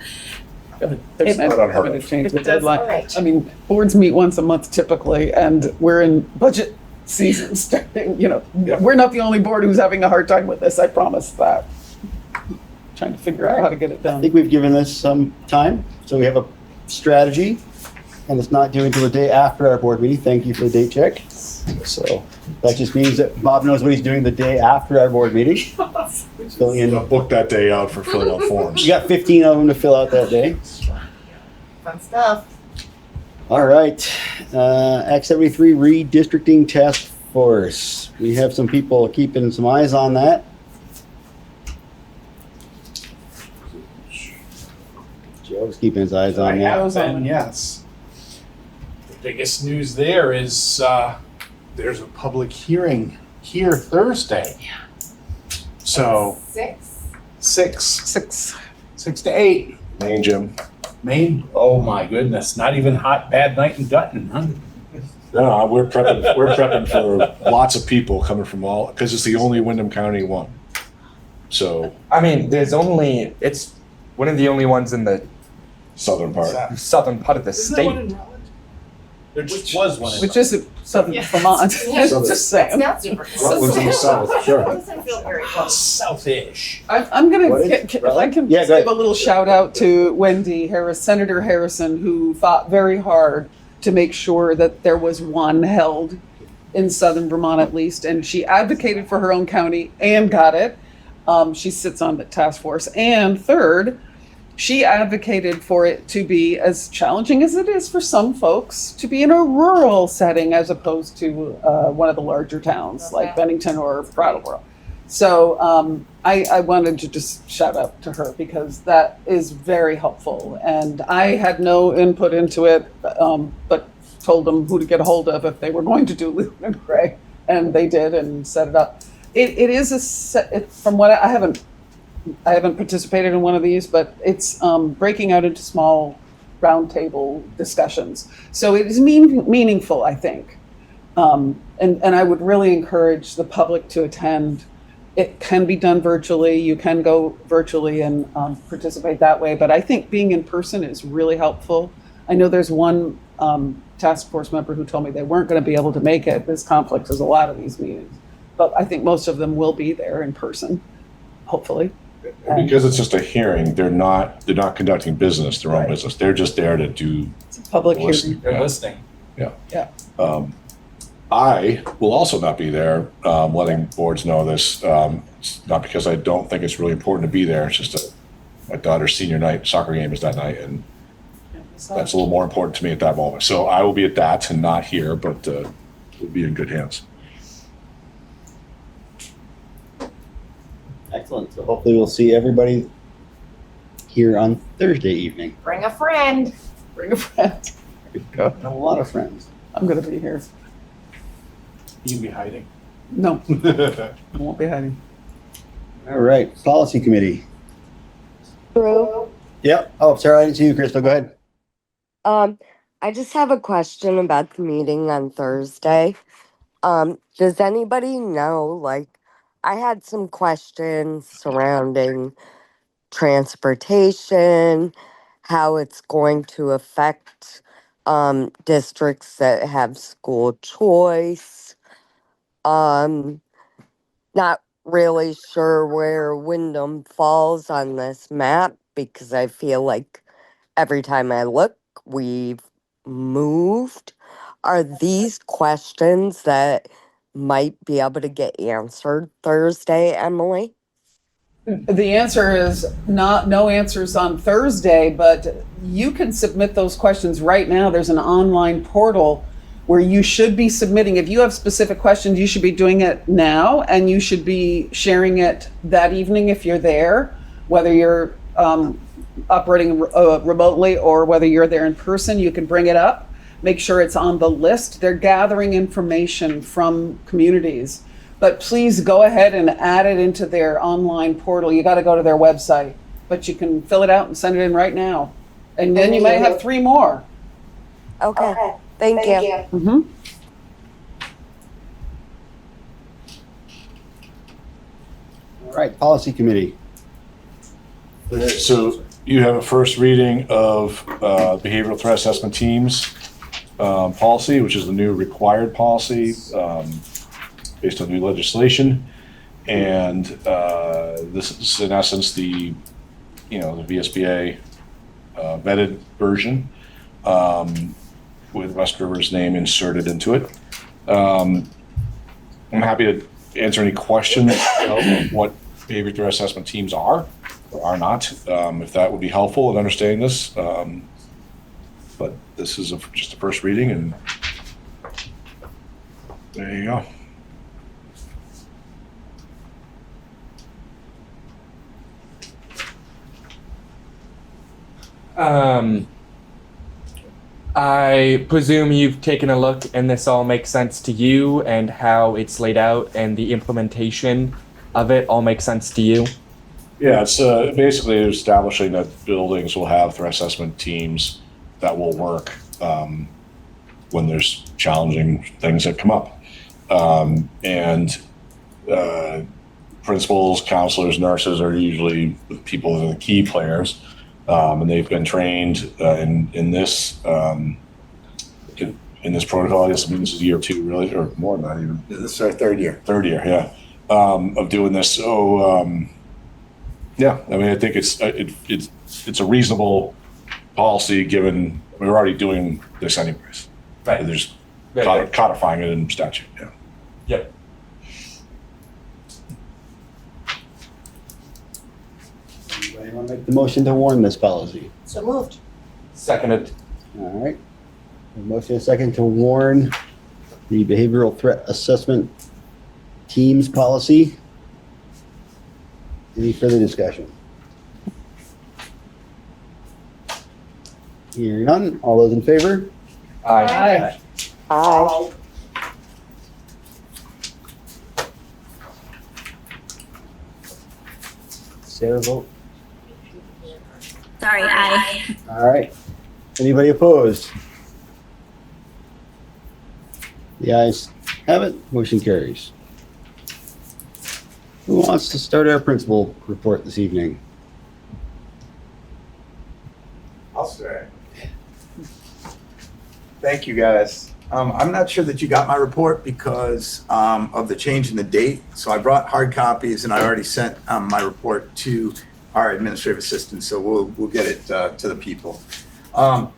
There's not never unheard going of. to change the It does, deadline. right. I mean, boards meet once a month typically, and we're in budget season starting, we're not the only board who's having a hard time with this, I promise that. Trying to figure out how to get it I done. think we've given this some time, so we have a strategy, and it's not due until the day after our board meeting. Thank you for the date check. So that just means that Bob knows what he's doing the day after our board meeting. So I'll book that day out for filling out forms. you got 15 of them to fill out that day. Fun stuff. All right, Act 73 Redistricting Task Force. We have some people keeping some eyes on that. Joe's keeping his eyes I on that. have been, yes. The biggest news there is there's a public hearing here Thursday. So six to 8. Main Jim. Maine, oh my goodness, not even hot, bad night in Dutton, huh? No, we're prepping for lots of people coming from all, because it's the only Windham County one. So I mean, it's one of the only ones in the southern part. southern part of the state. There just was one in Which isn't Southern Yeah. Vermont. Yeah. Just It's saying. not super. Rutland's in the south, sure. Doesn't feel very close. South-ish. I'm gonna, What is- if I can Yeah, go give ahead. a little shout out to Wendy Harris, Senator Harrison, who fought very hard to make sure that there was one held in Southern Vermont at least, and she advocated for her own county and got it. She sits on the task force. And third, she advocated for it to be, as challenging as it is for some folks, to be in a rural setting as opposed to one of the larger towns like Bennington or Brattleboro. So I wanted to just shout out to her because that is very helpful. And I had no input into it, but told them who to get a hold of if they were going to do Leland and Gray, and they did and set it up. It is from what I haven't participated in one of these, but it's breaking out into small roundtable discussions. So it is meaningful, I think. And I would really encourage the public to attend. It can be done virtually. You can go virtually and participate that way. But I think being in person is really helpful. I know there's one task force member who told me they weren't going to be able to make it. This conflict is a lot of these meetings. But I think most of them will be there in person, hopefully. Because it's just a hearing, they're not conducting business, their own Right. business. They're just there to do. It's a public Listen. hearing. They're listening. I will also not be there, letting boards know this. It's not because I don't think it's really important to be there. It's just my daughter's senior night soccer game is that night, and that's a little more important to me at that moment. So I will be at that and not here, but we'll be in good hands. Excellent. So hopefully we'll see everybody here on Thursday evening. Bring a friend. Bring a friend. I have a lot of friends. I'm going to be here. You can be hiding. No, I won't be hiding. All right, policy committee. True. Yep. Oh, sorry, I didn't see you, Crystal. Go ahead. I just have a question about the meeting on Thursday. Does anybody know, like, I had some questions surrounding transportation, how it's going to affect districts that have school choice. Not really sure where Windham falls on this map because I feel like every time I look, we've moved. Are these questions that might be able to get answered Thursday, Emily? The answer is no answers on Thursday, but you can submit those questions right now. There's an online portal where you should be submitting. If you have specific questions, you should be doing it now, and you should be sharing it that evening if you're there, whether you're operating remotely or whether you're there in person. You can bring it up, make sure it's on the list. They're gathering information from communities. But please go ahead and add it into their online portal. You got to go to their website, but you can fill it out and send it in right now. And then you might have 3 more. Okay. Thank you. Mm-hmm. All right, policy committee. So you have a first reading of behavioral threat assessment teams policy, which is the new required policy based on new legislation. And this is in essence the VSBA vetted version with West River's name inserted into it. I'm happy to answer any questions about what behavior threat assessment teams are or are not, if that would be helpful in understanding this. But this is just a first reading, and there you go. I presume you've taken a look and this all makes sense to you and how it's laid out and the implementation of it all makes sense to you? Yeah, it's basically establishing that buildings will have threat assessment teams that will work when there's challenging things that come up. And principals, counselors, nurses are usually the people that are the key players. And they've been trained in this protocol. I guess this is year 2, really, or more than that even. This is our third year. Third year, yeah, of doing this. So, yeah, I mean, I think it's a reasonable policy given we're already doing this anyways. Right. There's Right. codifying it in statute. Yeah. Yep. Anybody want to make the motion to warn this policy? So moved. Seconded. All right. A motion and a second to warn the behavioral threat assessment teams policy. Any further discussion? Hearing none. All those in favor? Aye. Aye. Sarah vote. Sorry, aye. All right. Anybody opposed? The ayes have it. Motion carries. Who wants to start our principal report this evening? I'll start. Thank you, guys. I'm not sure that you got my report because of the change in the date. So I brought hard copies and I already sent my report to our administrative assistant. So we'll get it to the people. The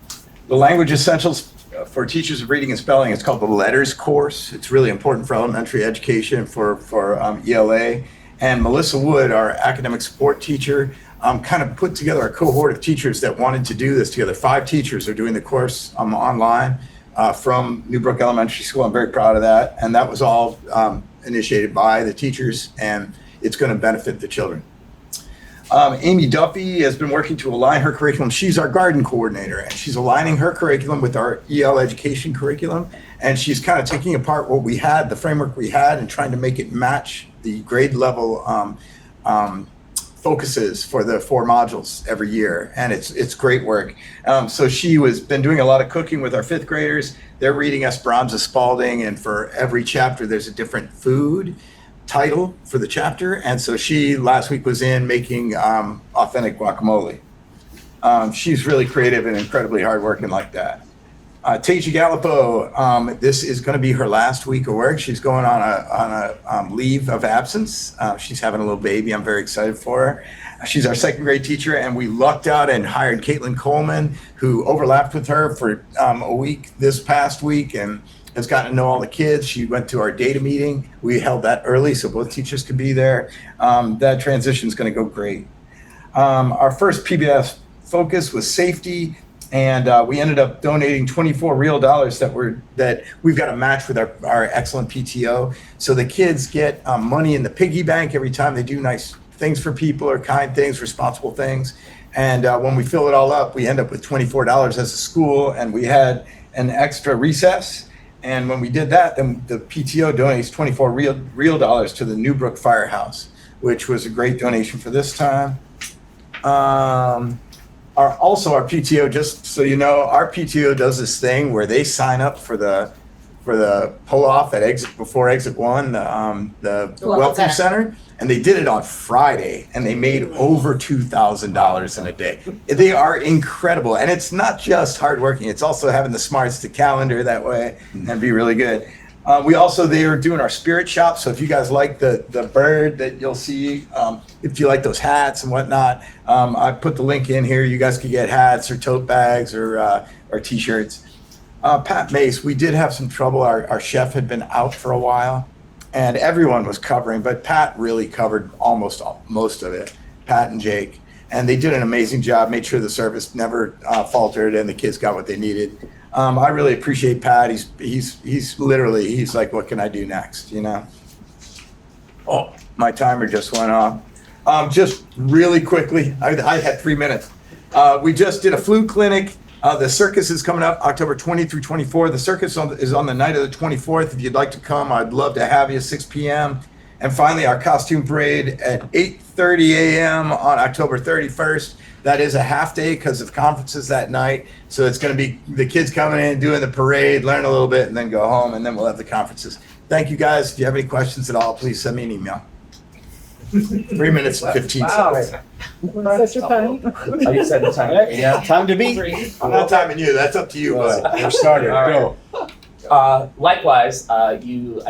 language essentials for teachers of reading and spelling, it's called the LETTERS course. It's really important for elementary education for ELA. And Melissa Wood, our academic support teacher, kind of put together a cohort of teachers that wanted to do this together. 5 teachers are doing the course online from Newbrook Elementary School. I'm very proud of that. And that was all initiated by the teachers, and it's going to benefit the children. Amy Duffy has been working to align her curriculum. She's our garden coordinator, and she's aligning her curriculum with our EL education curriculum. And she's kind of taking apart what we had, the framework we had, and trying to make it match the grade level focuses for the 4 modules every year. And it's great work. So she been doing a lot of cooking with our 5th graders. They're reading Esperanza Spalding, and for every chapter, there's a different food title for the chapter. And so she last week was in making authentic guacamole. She's really creative and incredibly hardworking like that. Taji Gallipo, this is going to be her last week of work. She's going on a leave of absence. She's having a little baby. I'm very excited for her. She's our 2nd grade teacher, and we lucked out and hired Caitlin Coleman, who overlapped with her for a week this past week and has gotten to know all the kids. She went to our data meeting. We held that early so both teachers could be there. That transition is going to go great. Our first PBS focus was safety. And we ended up donating 24 real dollars that we've got a match with our excellent PTO. So the kids get money in the piggy bank every time they do nice things for people or kind things, responsible things. And when we fill it all up, we end up with $24 as a school, and we had an extra recess. And when we did that, then the PTO donates 24 real dollars to the Newbrook Firehouse, which was a great donation for this time. Our PTO, just so you know, our PTO does this thing where they sign up for the pull-off at before exit 1, the Welcome Center, and they did it on Friday, and they made over $2,000 in a day. They are incredible, and it's not just hardworking; it's also having the smarts to calendar that way and be really good. They are doing our spirit shop. So if you guys like the bird that you'll see, if you like those hats and whatnot, I put the link in here. You guys can get hats or tote bags or t-shirts. Pat Mace, we did have some trouble. Our chef had been out for a while and everyone was covering, but Pat really covered most of it, Pat and Jake. And they did an amazing job, made sure the service never faltered and the kids got what they needed. I really appreciate Pat. He's literally like, what can I do next? You know? Oh, my timer just went off. Just really quickly, I had 3 minutes. We just did a flu clinic The circus is coming up October 20 through 24. The circus is on the night of the 24th. If you'd like to come, I'd love to have you, 6 p.m. And finally, our costume parade at 8:30 a.m. on October 31st. That is a half day because of conferences that night. So it's going to be the kids coming in, doing the parade, learn a little bit, and then go home, and then we'll have the conferences. Thank you, guys. If you have any questions at all, please send me an email. 3 minutes and 15 seconds. That's your time. Oh, you said the time. Yeah. Time to beat. I'm not timing you. That's up to you, bud. We're started. All Go. Likewise, I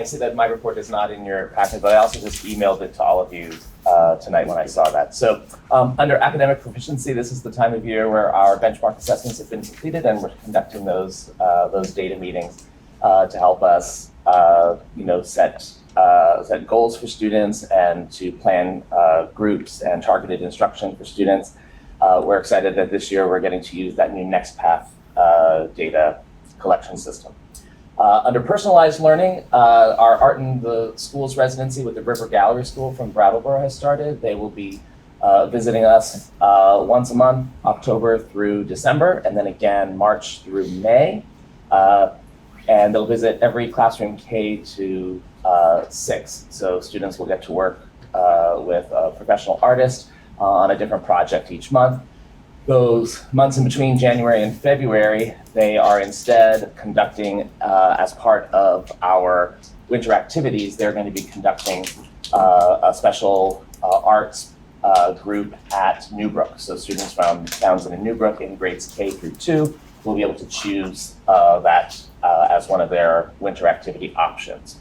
see that my report is not in your packet, but I also just emailed it to all of you tonight when I saw that. So under academic proficiency, this is the time of year where our benchmark assessments have been completed, and we're conducting those data meetings to help us, set goals for students and to plan groups and targeted instruction for students. We're excited that this year we're getting to use that new NextPath data collection system. Under personalized learning, our Art in the Schools residency with the River Gallery School from Brattleboro has started. They will be visiting us once a month, October through December, and then again March through May. And they'll visit every classroom K to 6. So students will get to work with a professional artist on a different project each month. Those months in between January and February, they are instead conducting, as part of our winter activities, they're going to be conducting a special arts group at Newbrook. So students from Townsend and Newbrook in grades K through 2 will be able to choose that as one of their winter activity options.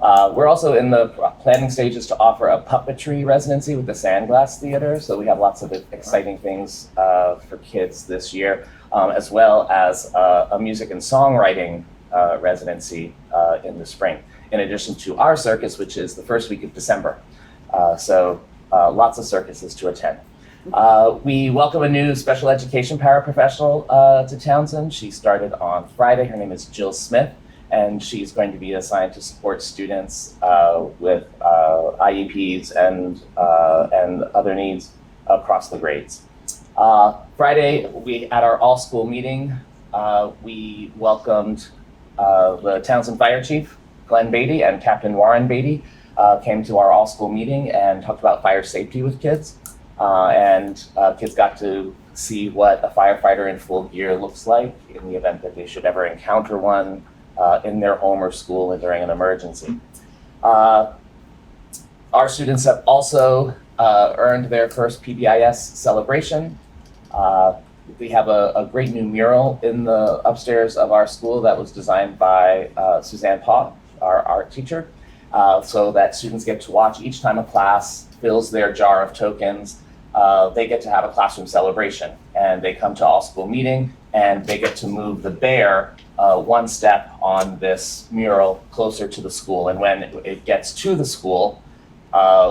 We're also in the planning stages to offer a puppetry residency with the Sandglass Theater. So we have lots of exciting things for kids this year, as well as a music and songwriting residency in the spring, in addition to our circus, which is the first week of December. So lots of circuses to attend. We welcome a new special education paraprofessional to Townsend. She started on Friday. Her name is Jill Smith, and she's going to be assigned to support students with IEPs and other needs across the grades. Friday, at our all-school meeting, we welcomed the Townsend Fire Chief, Glenn Beatty, and Captain Warren Beatty came to our all-school meeting and talked about fire safety with kids. Kids got to see what a firefighter in full gear looks like in the event that they should ever encounter one in their home or school during an emergency. Our students have also earned their first PBIS celebration. We have a great new mural in the upstairs of our school that was designed by Suzanne Paugh, our art teacher, so that students get to watch each time a class fills their jar of tokens. They get to have a classroom celebration, and they come to all school meeting, and they get to move the bear one step on this mural closer to the school. And when it gets to the school,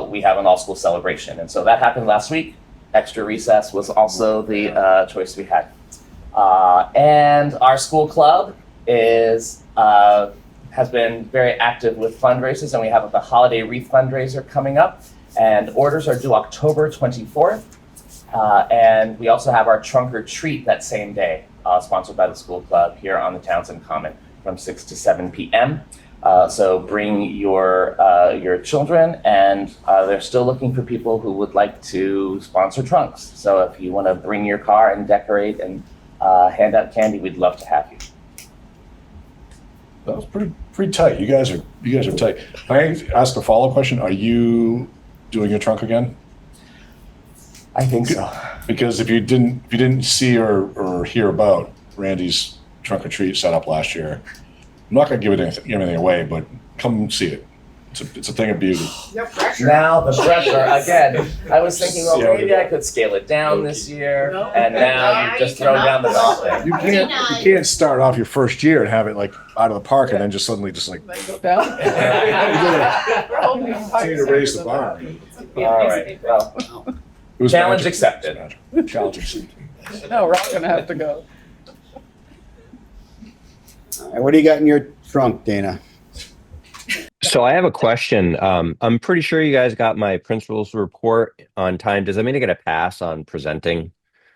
we have an all school celebration. And so that happened last week. Extra recess was also the choice we had. And our school club has been very active with fundraisers, and we have the holiday wreath fundraiser coming up. And orders are due October 24th. And we also have our trunk or treat that same day, sponsored by the school club here on the Townsend Common from 6 to 7 p.m. So bring your children, and they're still looking for people who would like to sponsor trunks. So if you want to bring your car and decorate and hand out candy, we'd love to have you. That was pretty tight. You guys are tight. Can I ask a follow-up question? Are you doing your trunk again? I think so. Because if you didn't see or hear about Randy's trunk or treat set up last year, I'm not going to give anything away, but come see it. It's a thing of beauty. Now the pressure again. I was thinking, well, maybe I could scale it down this year, and now you've just thrown down the gauntlet. You can't start off your first year and have it like out of the park and then just suddenly just like Go down. continue to raise the bar. All right. Well, It was challenge magic. accepted. Challenge accepted. No, we're all gonna have to go. All right, what do you got in your trunk, Dana? So I have a question. I'm pretty sure you guys got my principal's report on time. Does that mean I get a pass on presenting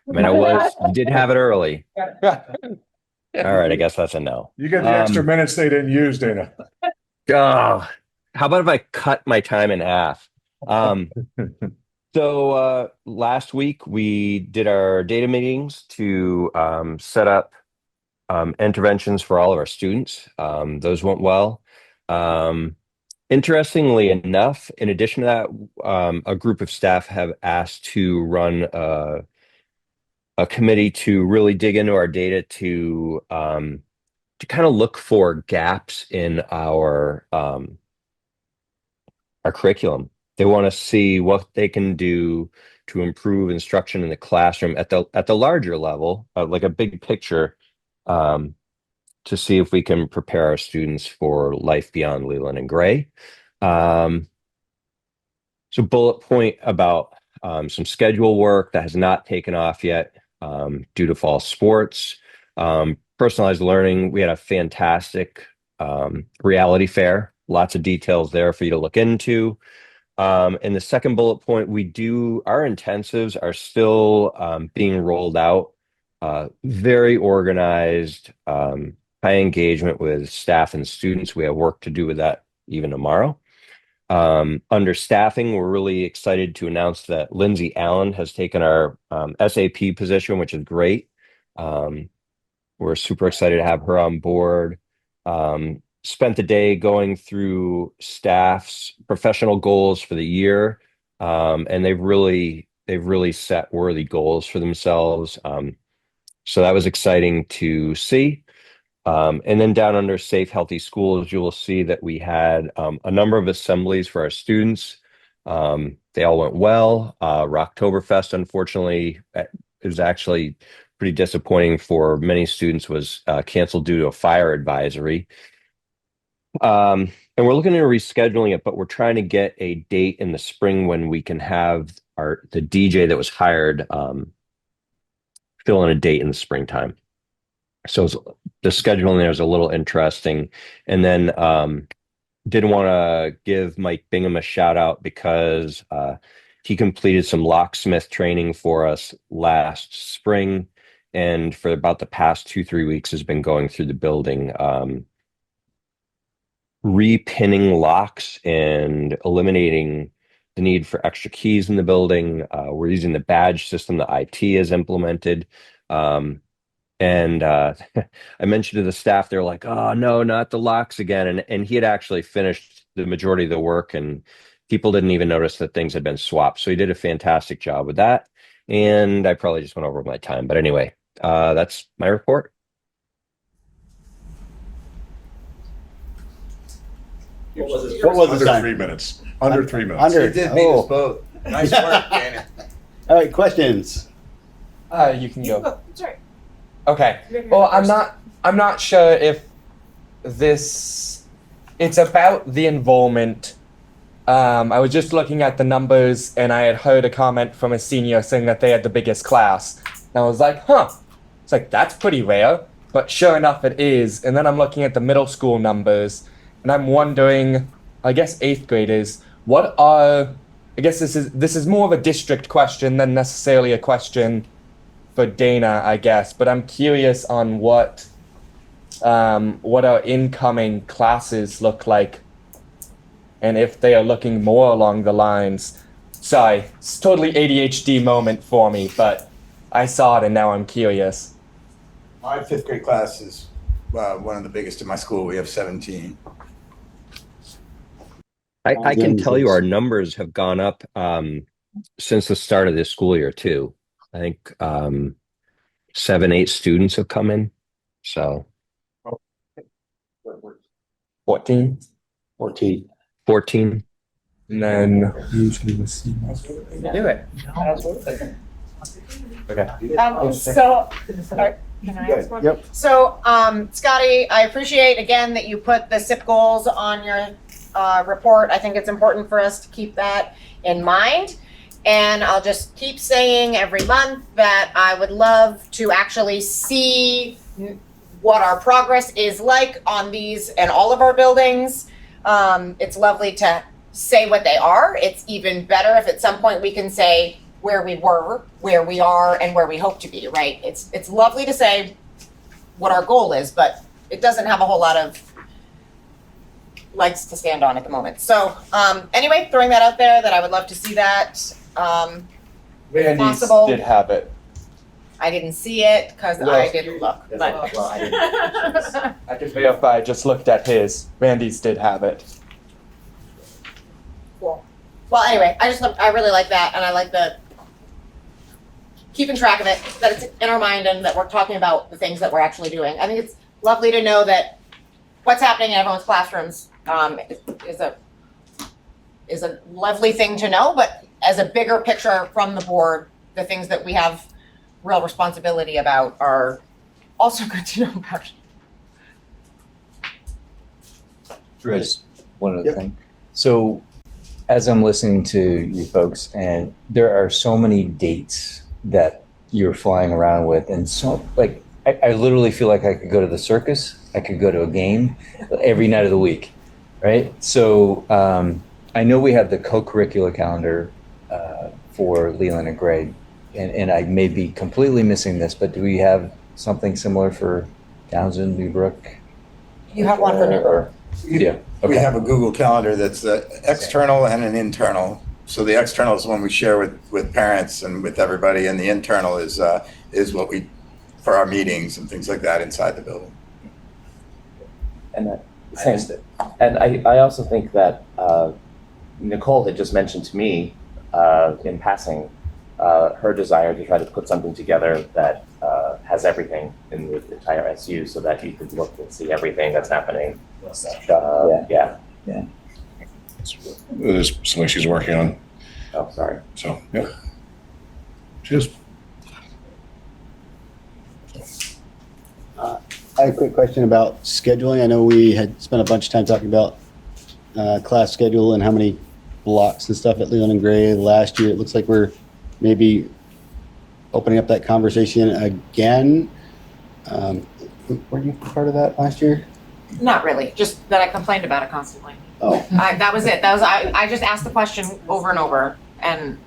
I mean, you did have it early. All right, I guess that's a no. You get the extra minutes they didn't use, Dana. Oh, how about if I cut my time in half? So last week we did our data meetings to set up interventions for all of our students. Those went well. Interestingly enough, in addition to that, a group of staff have asked to run a committee to really dig into our data to kind of look for gaps in our curriculum. They want to see what they can do to improve instruction in the classroom at the larger level, like a big picture, to see if we can prepare our students for life beyond Leland and Gray. So bullet point about some schedule work that has not taken off yet due to fall sports. Personalized learning, we had a fantastic reality fair. Lots of details there for you to look into. And the second bullet point, our intensives are still being rolled out. Very organized, high engagement with staff and students. We have work to do with that even tomorrow. Under staffing, we're really excited to announce that Lindsay Allen has taken our SAP position, which is great. We're super excited to have her on board. Spent the day going through staff's professional goals for the year, and they've really set worthy goals for themselves. So that was exciting to see. And then down under Safe, Healthy Schools, you will see that we had a number of assemblies for our students. They all went well. Rocktoberfest, unfortunately, it was actually pretty disappointing for many students, was canceled due to a fire advisory. And we're looking at rescheduling it, but we're trying to get a date in the spring when we can have the DJ that was hired fill in a date in the springtime. So the scheduling there is a little interesting. And then did want to give Mike Bingham a shout out because he completed some locksmith training for us last spring. And for about the past 2-3 weeks has been going through the building, repinning locks and eliminating the need for extra keys in the building. We're using the badge system that IT has implemented. And I mentioned to the staff, they're like, oh, no, not the locks again. And he had actually finished the majority of the work and people didn't even notice that things had been swapped. So he did a fantastic job with that. And I probably just went over my time. But anyway, that's my report. What was the time? 3 minutes. Under 3 minutes. You did beat us both. Nice work, Dana. All right, questions? You can go. Sorry. Okay. Well, I'm not sure if it's about the involvement. I was just looking at the numbers and I had heard a comment from a senior saying that they had the biggest class. And I was like, it's like, that's pretty rare, but sure enough it is. And then I'm looking at the middle school numbers and I'm wondering, I guess 8th graders, I guess this is more of a district question than necessarily a question for Dana, I guess, but I'm curious on what our incoming classes look like and if they are looking more along the lines. Sorry, it's totally ADHD moment for me, but I saw it and now I'm curious. My 5th grade class is one of the biggest in my school. We have 17. I can tell you our numbers have gone up since the start of this school year too. I think 7-8 students have come in. So 14. 14. And then usually we see do it. Okay. So, can I ask one? Yep. So, Scotty, I appreciate again that you put the SIP goals on your report. I think it's important for us to keep that in mind. And I'll just keep saying every month that I would love to actually see what our progress is like on these and all of our buildings. It's lovely to say what they are. It's even better if at some point we can say, where we were, where we are, and where we hope to be, right? It's lovely to say what our goal is, but it doesn't have a whole lot of legs to stand on at the moment. So anyway, throwing that out there, that I would love to see that. Randy's possible. did have it. I didn't see it because I didn't look, but. Well, I didn't. I can verify, I just looked at his. Randy's did have it. Cool. Well, anyway, I really like that, and I like the keeping track of it, that it's in our mind and that we're talking about the things that we're actually doing. I think it's lovely to know that what's happening in everyone's classrooms is a lovely thing to know, but as a bigger picture from the board, the things that we have real responsibility about are also good to know about. Just one other thing. So as I'm listening to you folks, and there are so many dates that you're flying around with, and so like I literally feel like I could go to the circus, I could go to a game every night of the week, right? So I know we have the co-curricular calendar for Leland and Gray, and I may be completely missing this, but do we have something similar for Townsend, Newbrook? You have one for Newbrook. Yeah. We Okay. have a Google Calendar that's external and an internal. So the external is one we share with parents and with everybody, and the internal is what we, for our meetings and things like that inside the building. And and I also think that Nicole had just mentioned to me in passing her desire to try to put something together that has everything in the entire SU, so that you could look and see everything that's happening. Yeah. There's something she's working on. Oh, sorry. So, yeah. Cheers. I had a quick question about scheduling. I know we had spent a bunch of time talking about class schedule and how many blocks and stuff at Leland and Gray last year. It looks like we're maybe opening up that conversation again. Were you part of that last year? Not really, just that I complained about it constantly. Oh. That was it. I just asked the question over and over, and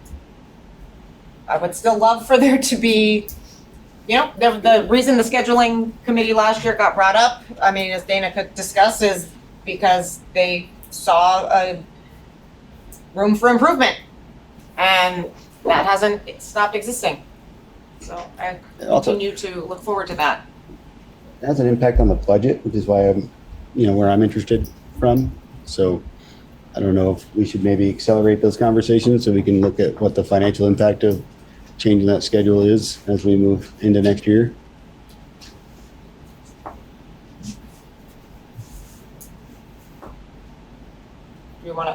I would still love for there to be, the reason the scheduling committee last year got brought up, I mean, as Dana could discuss, is because they saw a room for improvement, and that hasn't stopped existing. So I continue to look forward to that. It has an impact on the budget, which is why I'm, where I'm interested from. So I don't know if we should maybe accelerate those conversations so we can look at what the financial impact of changing that schedule is as we move into next year.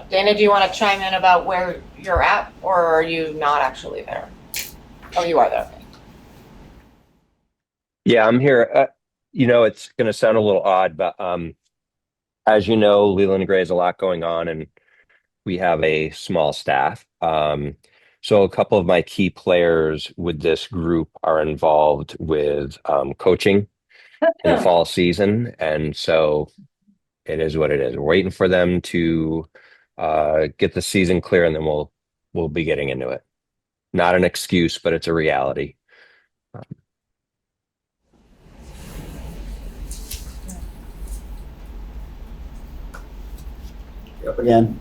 Dana, do you want to chime in about where you're at, or are you not actually there? Oh, you are there. Okay. Yeah, I'm here. It's going to sound a little odd, but as you know, Leland and Gray has a lot going on, and we have a small staff. So a couple of my key players with this group are involved with coaching in the fall season, and so it is what it is. We're waiting for them to get the season clear, and then we'll be getting into it. Not an excuse, but it's a reality. Up again.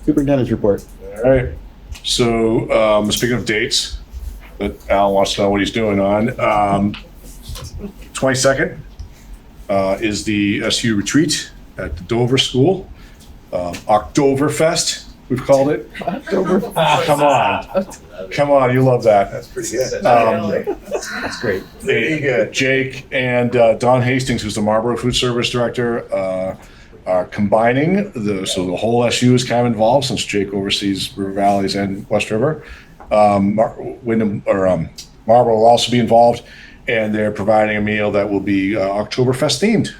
Superintendent's report. All right. So speaking of dates that Al wants to know what he's doing on, 22nd is the SU retreat at the Dover School. Oktoberfest, we've called it. Come on, you love that. That's pretty good. That's great. Pretty good. Jake and Don Hastings, who's the Marlboro Food Service Director, are combining so the whole SU is kind of involved since Jake oversees River Valleys and West River. Windham or Marlboro will also be involved, and they're providing a meal that will be Oktoberfest themed.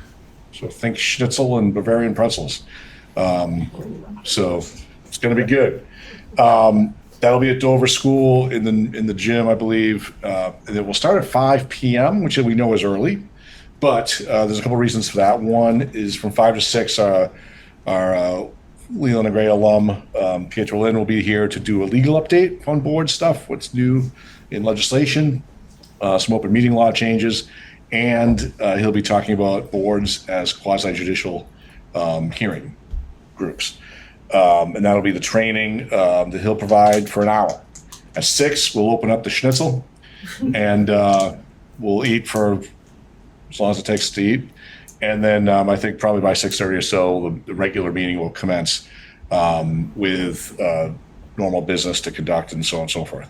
So think schnitzel and Bavarian pretzels. So it's going to be good. That'll be at Dover School in the gym, I believe, and it will start at 5 p.m., which we know is early. But there's a couple reasons for that. One is from 5 to 6, our Leland and Gray alum, Pietro Lynn will be here to do a legal update on board stuff, what's new in legislation, some open meeting law changes, and he'll be talking about boards as quasi-judicial hearing groups. And that'll be the training that he'll provide for an hour. At 6, we'll open up the schnitzel, and we'll eat for as long as it takes to eat. And then I think probably by 6:30 or so, the regular meeting will commence with normal business to conduct and so on and so forth.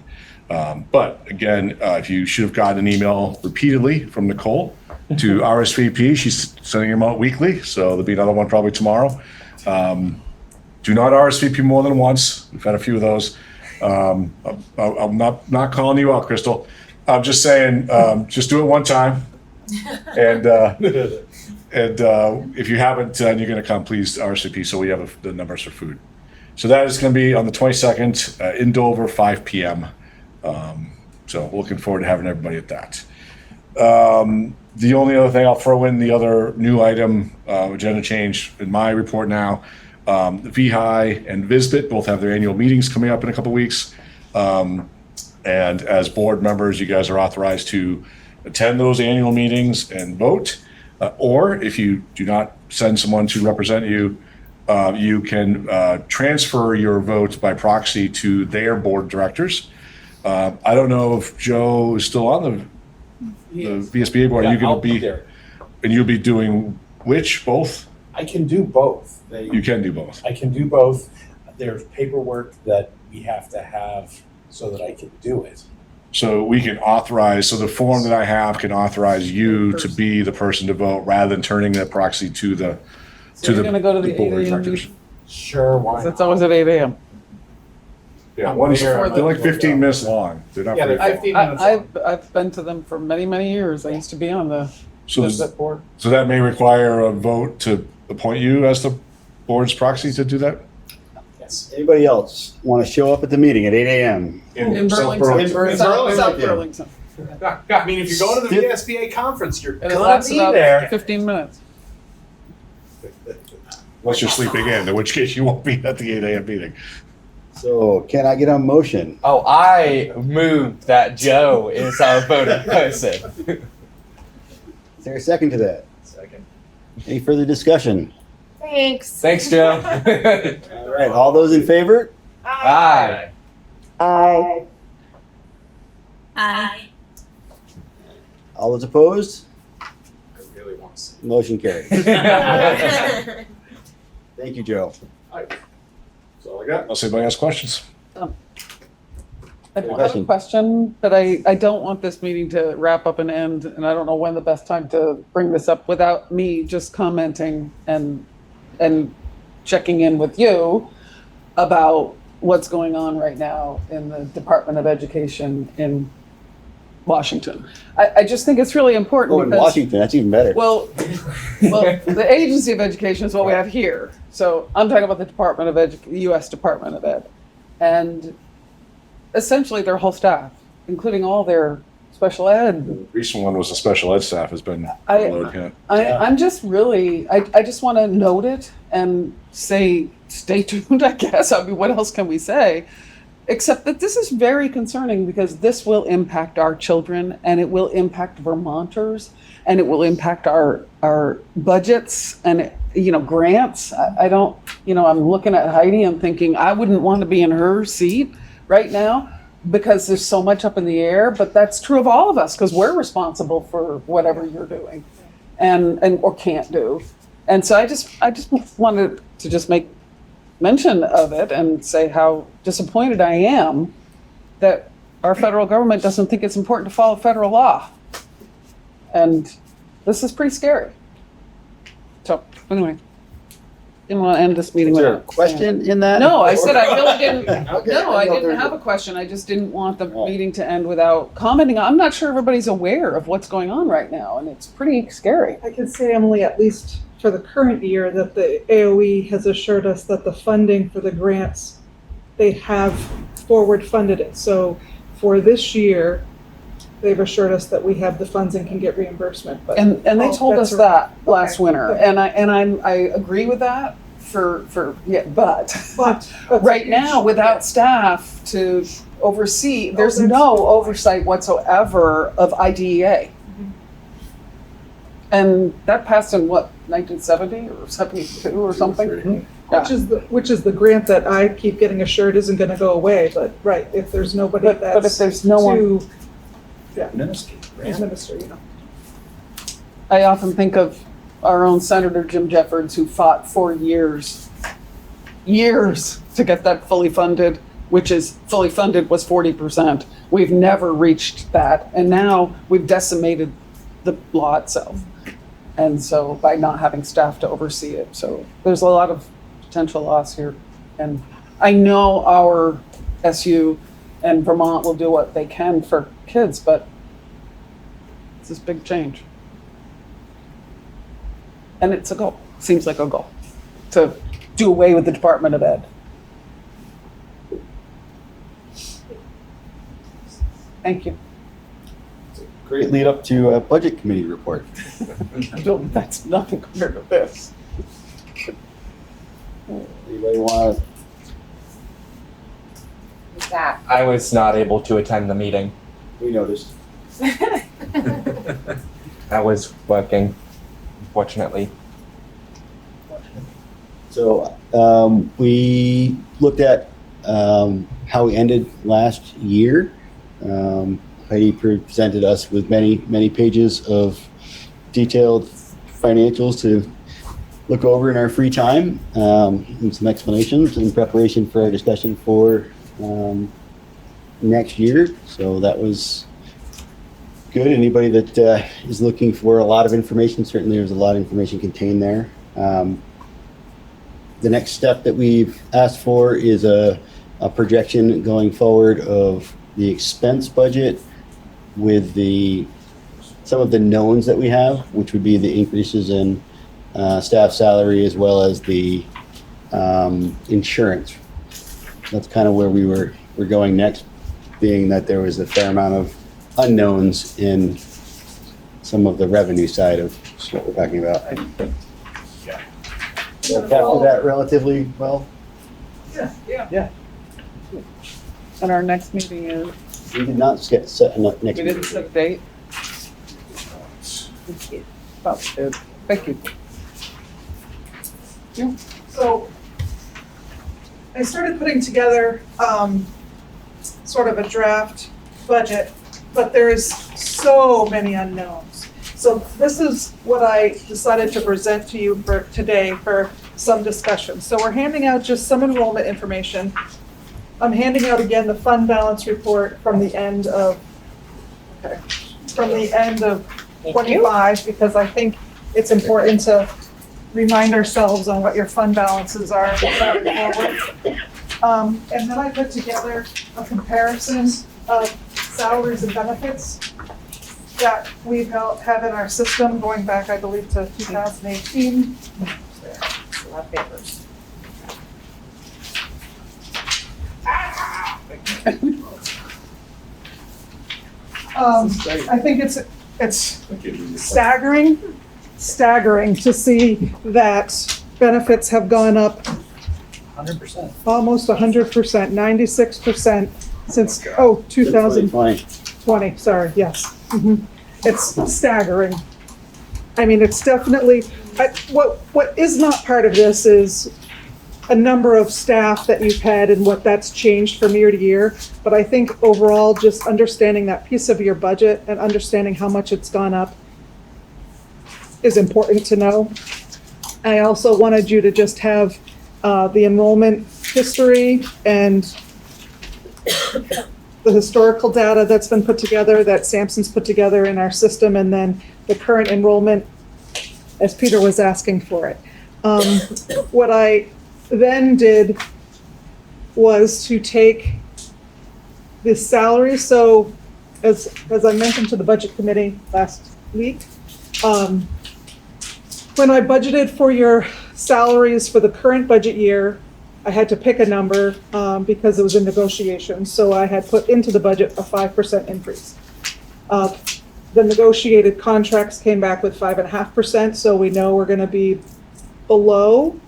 But again, if you should have gotten an email repeatedly from Nicole to RSVP, she's sending them out weekly, so there'll be another one probably tomorrow. Do not RSVP more than once. We've had a few of those. I'm not calling you out, Crystal. I'm just saying, just do it one time. And if you haven't and you're going to come, please RSVP so we have the numbers for food. So that is going to be on the 22nd in Dover, 5 p.m. So looking forward to having everybody at that. The only other thing I'll throw in, the other new item, agenda change in my report now, the VIII and VIII both have their annual meetings coming up in a couple weeks. And as board members, you guys are authorized to attend those annual meetings and vote. Or if you do not send someone to represent you, you can transfer your vote by proxy to their board of directors. I don't know if Joe is still on the VSBA board. Are you going to be there? And you'll be doing which? Both? I can do both. You can do both. I can do both. There's paperwork that we have to have so that I can do it. So we can authorize, so the form that I have can authorize you to be the person to vote rather than turning that proxy to the So you're gonna go to the 8 board of a.m. directors. meeting? Sure, why It's always at 8 a.m. Yeah, one's, Before they're like 15 minutes long. They're not Yeah, very they're long. 15 minutes. I've been to them for many, many years. I used to be on the So does- VIII board. So that may require a vote to appoint you as the board's proxy to do that? Yes. Anybody else want to show up at the meeting at 8 a.m.? In South Burlington. South Burlington. Burlington. I mean, if you're going to the Still- VSBA conference, you're And it gonna lasts be about there. 15 minutes. Unless you're sleeping in which case you won't be at the 8 a.m. meeting. So can I get a motion? Oh, I moved that Joe is our voting person. Is there a second to that? Second. Any further discussion? Thanks. Thanks, Joe. All right, all those in favor? Aye. Aye. Aye. All those opposed? I really want to see. Motion carries. Thank you, Joe. That's all I got. Unless anybody has questions. I have a question, but I don't want this meeting to wrap up and end, and I don't know when the best time to bring this up without me just commenting and checking in with you about what's going on right now in the Department of Education in Washington. I just think it's really important. Oh, in because- Washington, that's even better. Well, the Agency of Education is what we have here. So I'm talking about the Department of the U.S. Department of Ed. And essentially their whole staff, including all their special ed. The recent one was the special ed staff has been I- load hit. I'm just really, I just want to note it and say, stay tuned, I guess. I mean, what else can we say? Except that this is very concerning because this will impact our children and it will impact Vermonters and it will impact our budgets and, grants. I don't, I'm looking at Heidi and thinking I wouldn't want to be in her seat right now because there's so much up in the air, but that's true of all of us because we're responsible for whatever you're doing and or can't do. And so I just wanted to just make mention of it and say how disappointed I am that our federal government doesn't think it's important to follow federal law. And this is pretty scary. So anyway, didn't want to end this meeting Is there a without question in that? No, I said I really didn't. Okay. No, I didn't there's have a question. I just didn't want the meeting to end without commenting. I'm not sure everybody's aware of what's going on right now, and it's pretty scary. I can say, Emily, at least for the current year, that the AOE has assured us that the funding for the grants, they have forward funded it. So for this year, they've assured us that we have the funds and can get reimbursement. But And they told us that's that last okay. winter, Okay. and I agree with that. But right now, without staff to oversee, there's no oversight whatsoever of IDEA. And that passed in what, 1970 or 72 or something? Yeah. Which is the grant that I keep getting assured isn't gonna go away, but right, if there's nobody But if that's there's no one, to administer, you know. I often think of our own Senator Jim Jeffords, who fought for years to get that fully funded, which is fully funded was 40%. We've never reached that. And now we've decimated the law itself. And so by not having staff to oversee it. So there's a lot of potential loss here. And I know our SU and Vermont will do what they can for kids, but it's this big change. And it's a goal, seems like a goal, to do away with the Department of Ed. Thank you. Great lead up to a budget committee report. That's nothing compared to this. Anybody want to? Who's that? I was not able to attend the meeting. We noticed. I was working, unfortunately. So we looked at how we ended last year. Heidi presented us with many pages of detailed financials to look over in our free time, and some explanations in preparation for our discussion for next year. So that was good. Anybody that is looking for a lot of information, certainly there's a lot of information contained there. The next step that we've asked for is a projection going forward of the expense budget with some of the knowns that we have, which would be the increases in staff salary as well as the insurance. That's kind of where we're going next, being that there was a fair amount of unknowns in some of the revenue side of what we're talking about. Capture that relatively well. Yeah. And our next meeting is, We did not set a next we didn't meeting. set a date. About it. Thank you. So I started putting together sort of a draft budget, but there's so many unknowns. So this is what I decided to present to you for today for some discussion. So we're handing out just some enrollment information. I'm handing out again the fund balance report from the end of 25, because I think it's important to remind ourselves on what your fund balances are moving forward. And then I put together a comparison of salaries and benefits that we have in our system going back, I believe, to 2018. There, a lot of papers. I think it's staggering to see that benefits have gone up 100%. almost 100%, 96% since 2020. Sorry, yes. It's staggering. I mean, it's definitely, what is not part of this is a number of staff that you've had and what that's changed from year to year. But I think overall, just understanding that piece of your budget and understanding how much it's gone up is important to know. I also wanted you to just have the enrollment history and the historical data that's been put together, that Sampson's put together in our system, and then the current enrollment as Peter was asking for it. What I then did was to take the salary. So as I mentioned to the budget committee last week, when I budgeted for your salaries for the current budget year, I had to pick a number because it was in negotiation. So I had put into the budget a 5% increase. The negotiated contracts came back with 5.5%. So we know we're going to be below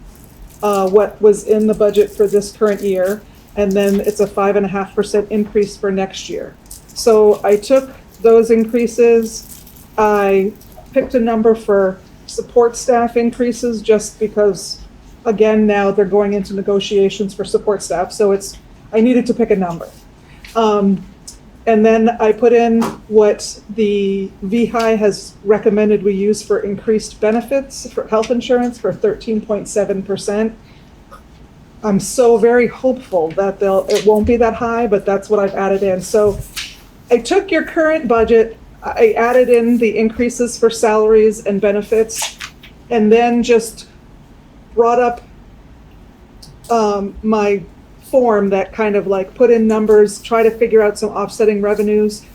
what was in the budget for this current year, and then it's a 5.5% increase for next year. So I took those increases, I picked a number for support staff increases just because, again, now they're going into negotiations for support staff, so I needed to pick a number. And then I put in what the VIII has recommended we use for increased benefits for health insurance for 13.7%. I'm so very hopeful that it won't be that high, but that's what I've added in. So I took your current budget, I added in the increases for salaries and benefits, and then just brought up my form that kind of like put in numbers, try to figure out some offsetting revenues.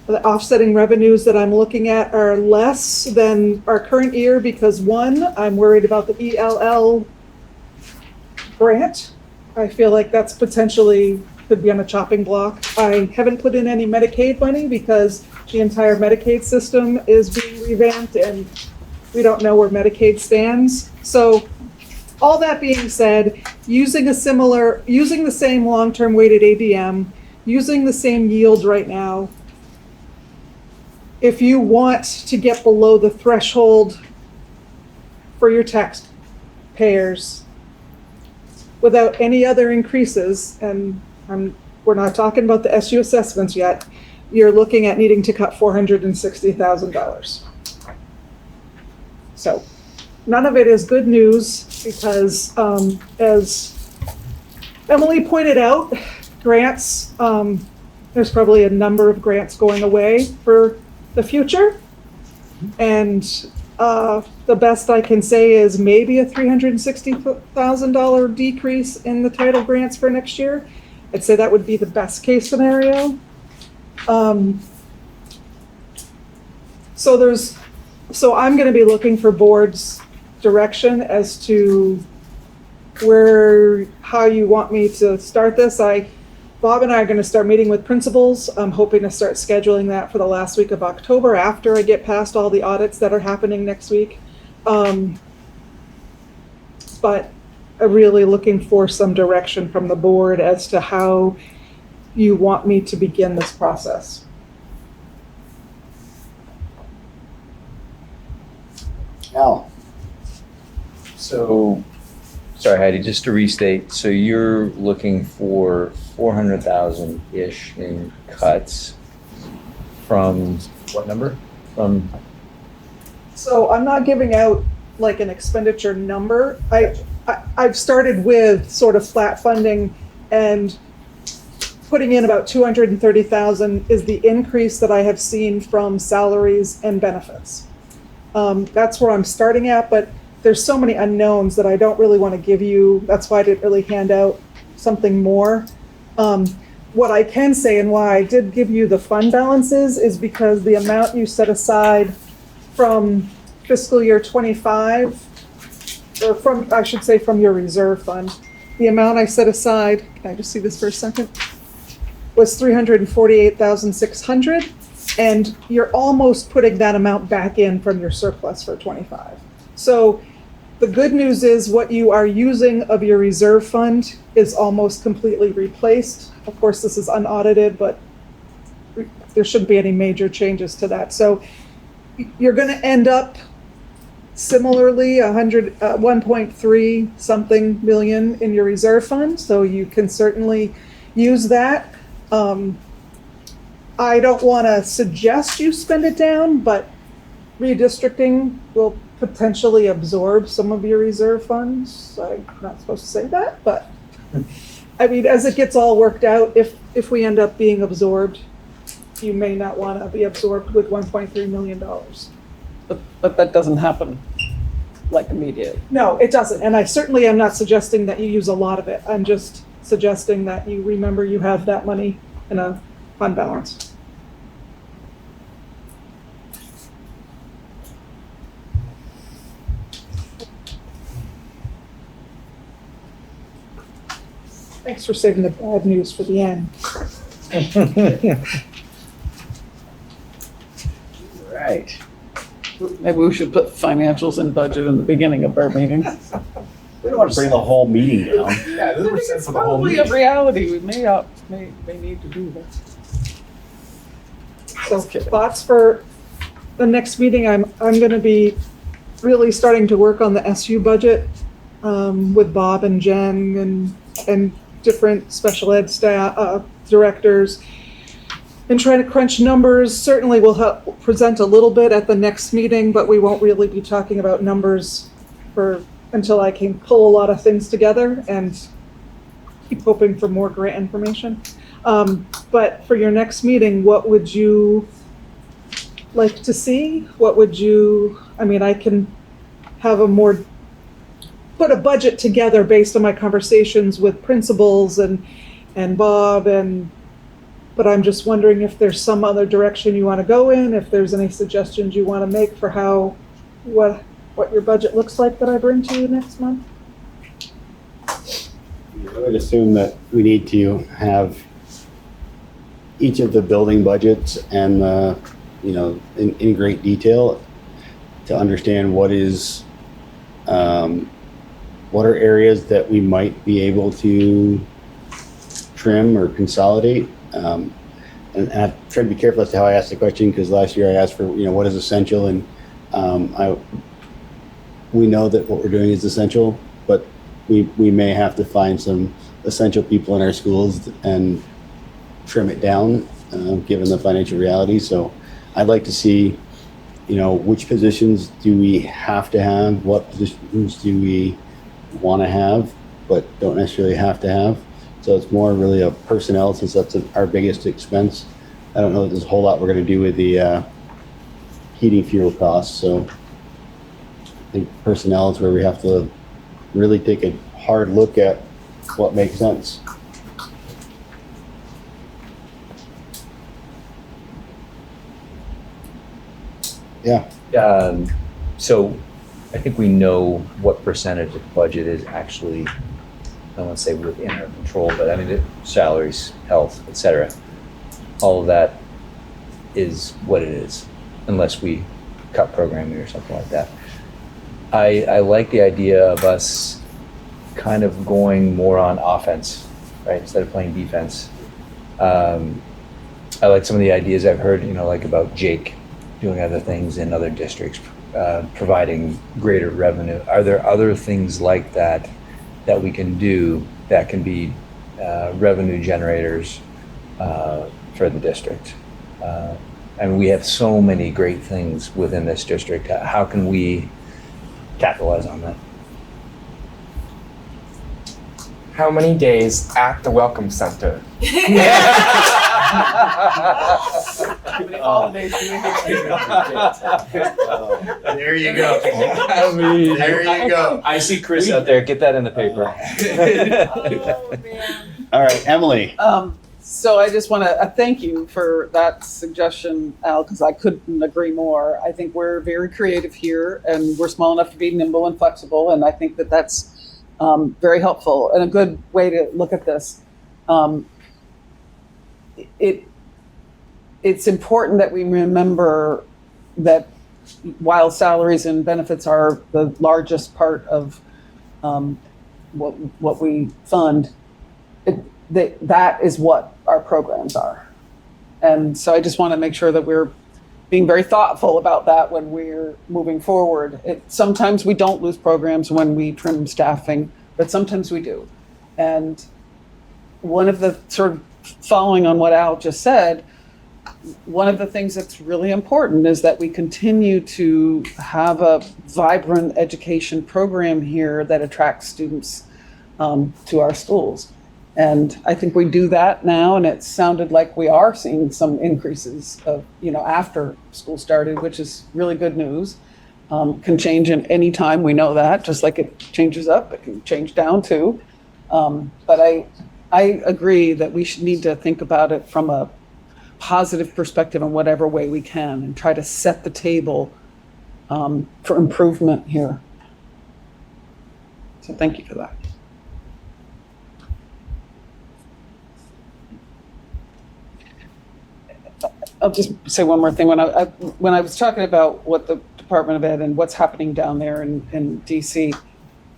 The offsetting revenues that I'm looking at are less than our current year because one, I'm worried about the ELL grant. I feel like that's potentially could be on a chopping block. I haven't put in any Medicaid money because the entire Medicaid system is being revamped and we don't know where Medicaid stands. So all that being said, using the same long-term weighted ADM, using the same yield right now, if you want to get below the threshold for your taxpayers without any other increases, and we're not talking about the SU assessments yet, you're looking at needing to cut $460,000. So none of it is good news because, as Emily pointed out, grants, there's probably a number of grants going away for the future. And the best I can say is maybe a $360,000 decrease in the title grants for next year. I'd say that would be the best case scenario. So I'm going to be looking for board's direction as to how you want me to start this. Bob and I are going to start meeting with principals. I'm hoping to start scheduling that for the last week of October after I get past all the audits that are happening next week. But I'm really looking for some direction from the board as to how you want me to begin this process. Al. So, sorry, Heidi, just to restate, so you're looking for 400,000-ish in cuts from what number? So I'm not giving out like an expenditure number. I've started with sort of flat funding and putting in about 230,000 is the increase that I have seen from salaries and benefits. That's where I'm starting at, but there's so many unknowns that I don't really want to give you. That's why I didn't really hand out something more. What I can say and why I did give you the fund balances is because the amount you set aside from fiscal year 25, or from your reserve fund, the amount I set aside, can I just see this for a second, was 348,600. And you're almost putting that amount back in from your surplus for 25. So the good news is what you are using of your reserve fund is almost completely replaced. Of course, this is unaudited, but there shouldn't be any major changes to that. So you're going to end up similarly 1.3 something million in your reserve fund. So you can certainly use that. I don't want to suggest you spend it down, but redistricting will potentially absorb some of your reserve funds. I'm not supposed to say that, but I mean, as it gets all worked out, if we end up being absorbed, you may not want to be absorbed with $1.3 million. But that doesn't happen like immediately. No, it doesn't. And I certainly am not suggesting that you use a lot of it. I'm just suggesting that you remember you have that money in a fund balance. Thanks for saving the bad news for the end. Right. Maybe we should put financials and budget in the beginning of our meeting. want to bring the whole meeting down. Yeah, this was sense for the whole Probably meeting. a reality. We may need to do that. So thoughts for the next meeting, I'm going to be really starting to work on the SU budget with Bob and Jen and different special ed staff, directors, and trying to crunch numbers. Certainly we'll present a little bit at the next meeting, but we won't really be talking about numbers until I can pull a lot of things together and keep hoping for more grant information. But for your next meeting, what would you like to see? What would you, I can have put a budget together based on my conversations with principals and Bob, but I'm just wondering if there's some other direction you want to go in, if there's any suggestions you want to make for what your budget looks like that I bring to you next month. I would assume that we need to have each of the building budgets and in great detail to understand what are areas that we might be able to trim or consolidate. And I've tried to be careful as to how I asked the question, because last year I asked for, what is essential, and we know that what we're doing is essential, but we may have to find some essential people in our schools and trim it down, given the financial reality. So I'd like to see, which positions do we have to have, what positions do we want to have, but don't necessarily have to have. So it's more really a personnel, since that's our biggest expense. I don't know that there's a whole lot we're going to do with the heating fuel costs. So I think personnel is where we have to really take a hard look at what makes sense. Yeah. So I think we know what percentage of the budget is actually, I don't want to say within our control, but salaries, health, et cetera. All of that is what it is, unless we cut programming or something like that. I like the idea of us kind of going more on offense, right, instead of playing defense. I like some of the ideas I've heard, like about Jake doing other things in other districts, providing greater revenue. Are there other things like that we can do that can be revenue generators for the district? We have so many great things within this district. How can we capitalize on that? How many days at the Welcome Center? How many holidays do we have? There you go. There you go. I see Chris out there. Get that in the paper. Oh, man. All right, Emily. So I just want to thank you for that suggestion, Al, because I couldn't agree more. I think we're very creative here, and we're small enough to be nimble and flexible, and I think that that's very helpful and a good way to look at this. It's important that we remember that while salaries and benefits are the largest part of what we fund, that is what our programs are. And so I just want to make sure that we're being very thoughtful about that when we're moving forward. Sometimes we don't lose programs when we trim staffing, but sometimes we do. And one of the sort of following on what Al just said, one of the things that's really important is that we continue to have a vibrant education program here that attracts students to our schools. And I think we do that now, and it sounded like we are seeing some increases of, after school started, which is really good news. Can change in any time, we know that, just like it changes up, it can change down too. But I agree that we should need to think about it from a positive perspective in whatever way we can and try to set the table for improvement here. So thank you for that. I'll just say one more thing. When I was talking about what the Department of Ed and what's happening down there in DC,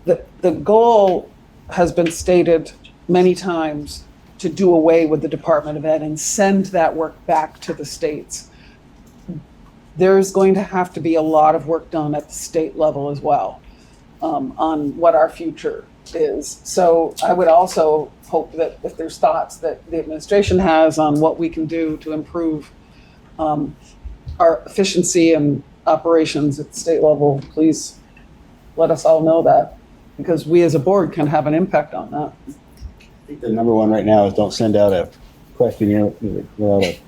the goal has been stated many times to do away with the Department of Ed and send that work back to the states. There's going to have to be a lot of work done at the state level as well, on what our future is. So I would also hope that if there's thoughts that the administration has on what we can do to improve our efficiency and operations at the state level, please let us all know that, because we as a board can have an impact on that. I think the number one right now is don't send out a questionnaire without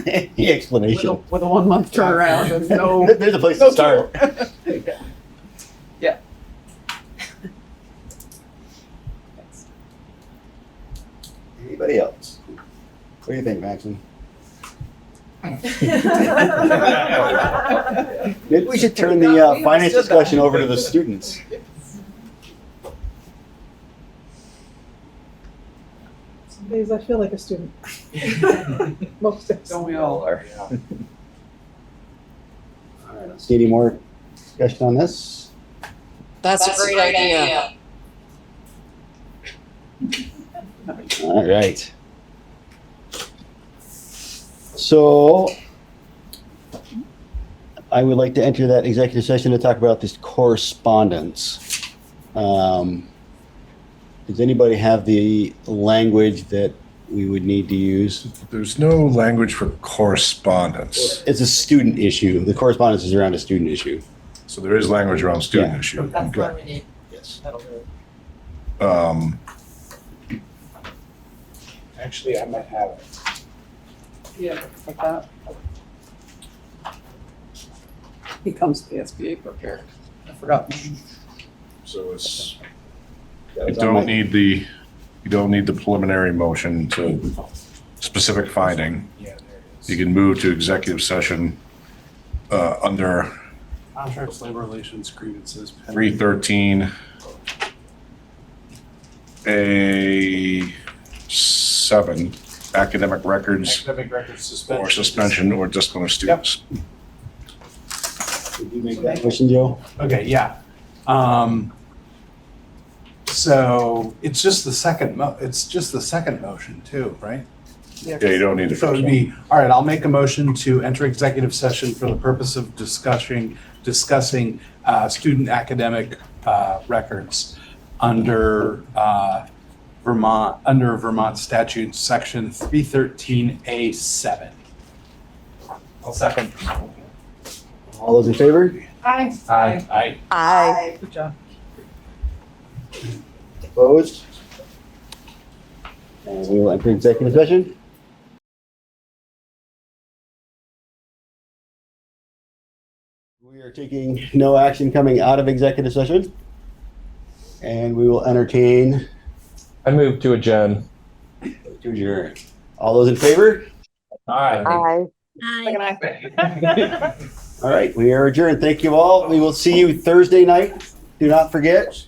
any explanation. With a 1 month turnaround and no. There's a place to start. Yeah. Anybody else? What do you think, Maxine? Maybe we should turn the finance discussion over to the students. Some days I feel like a student. Most days. Don't we all are? All right, let's see any more discussion on this. That's a great idea. All right. So I would like to enter that executive session to talk about this correspondence. Does anybody have the language that we would need to use? There's no language for correspondence. It's a student issue. The correspondence is around a student issue. So there is language around student Yeah. issue. That's what we need. Yes. Actually, I might have it. Yeah, like that. He comes to the SBA prepared. I forgot. So it's, That you was on my- don't need the preliminary motion to specific finding. Yeah, there it You is. can move to executive session under Contracts, labor relations, grievances. pending. 313 A7, academic records Academic records suspension. or suspension or discipline of students. Did you make that motion, Joe? Okay, yeah. So it's just the second motion too, right? Yeah, you don't need to. So it'd be, all right, I'll make a motion to enter executive session for the purpose of discussing student academic records under Vermont statute section 313A7. I'll second. All those in favor? Aye. Aye. I Good job. Opposed? And we will enter executive session. We are taking no action coming out of executive session. And we will entertain I move to adjourn. to adjourn. All those in favor? Aye. I Aye. All right, we are adjourned. Thank you all. We will see you Thursday night. Do not forget,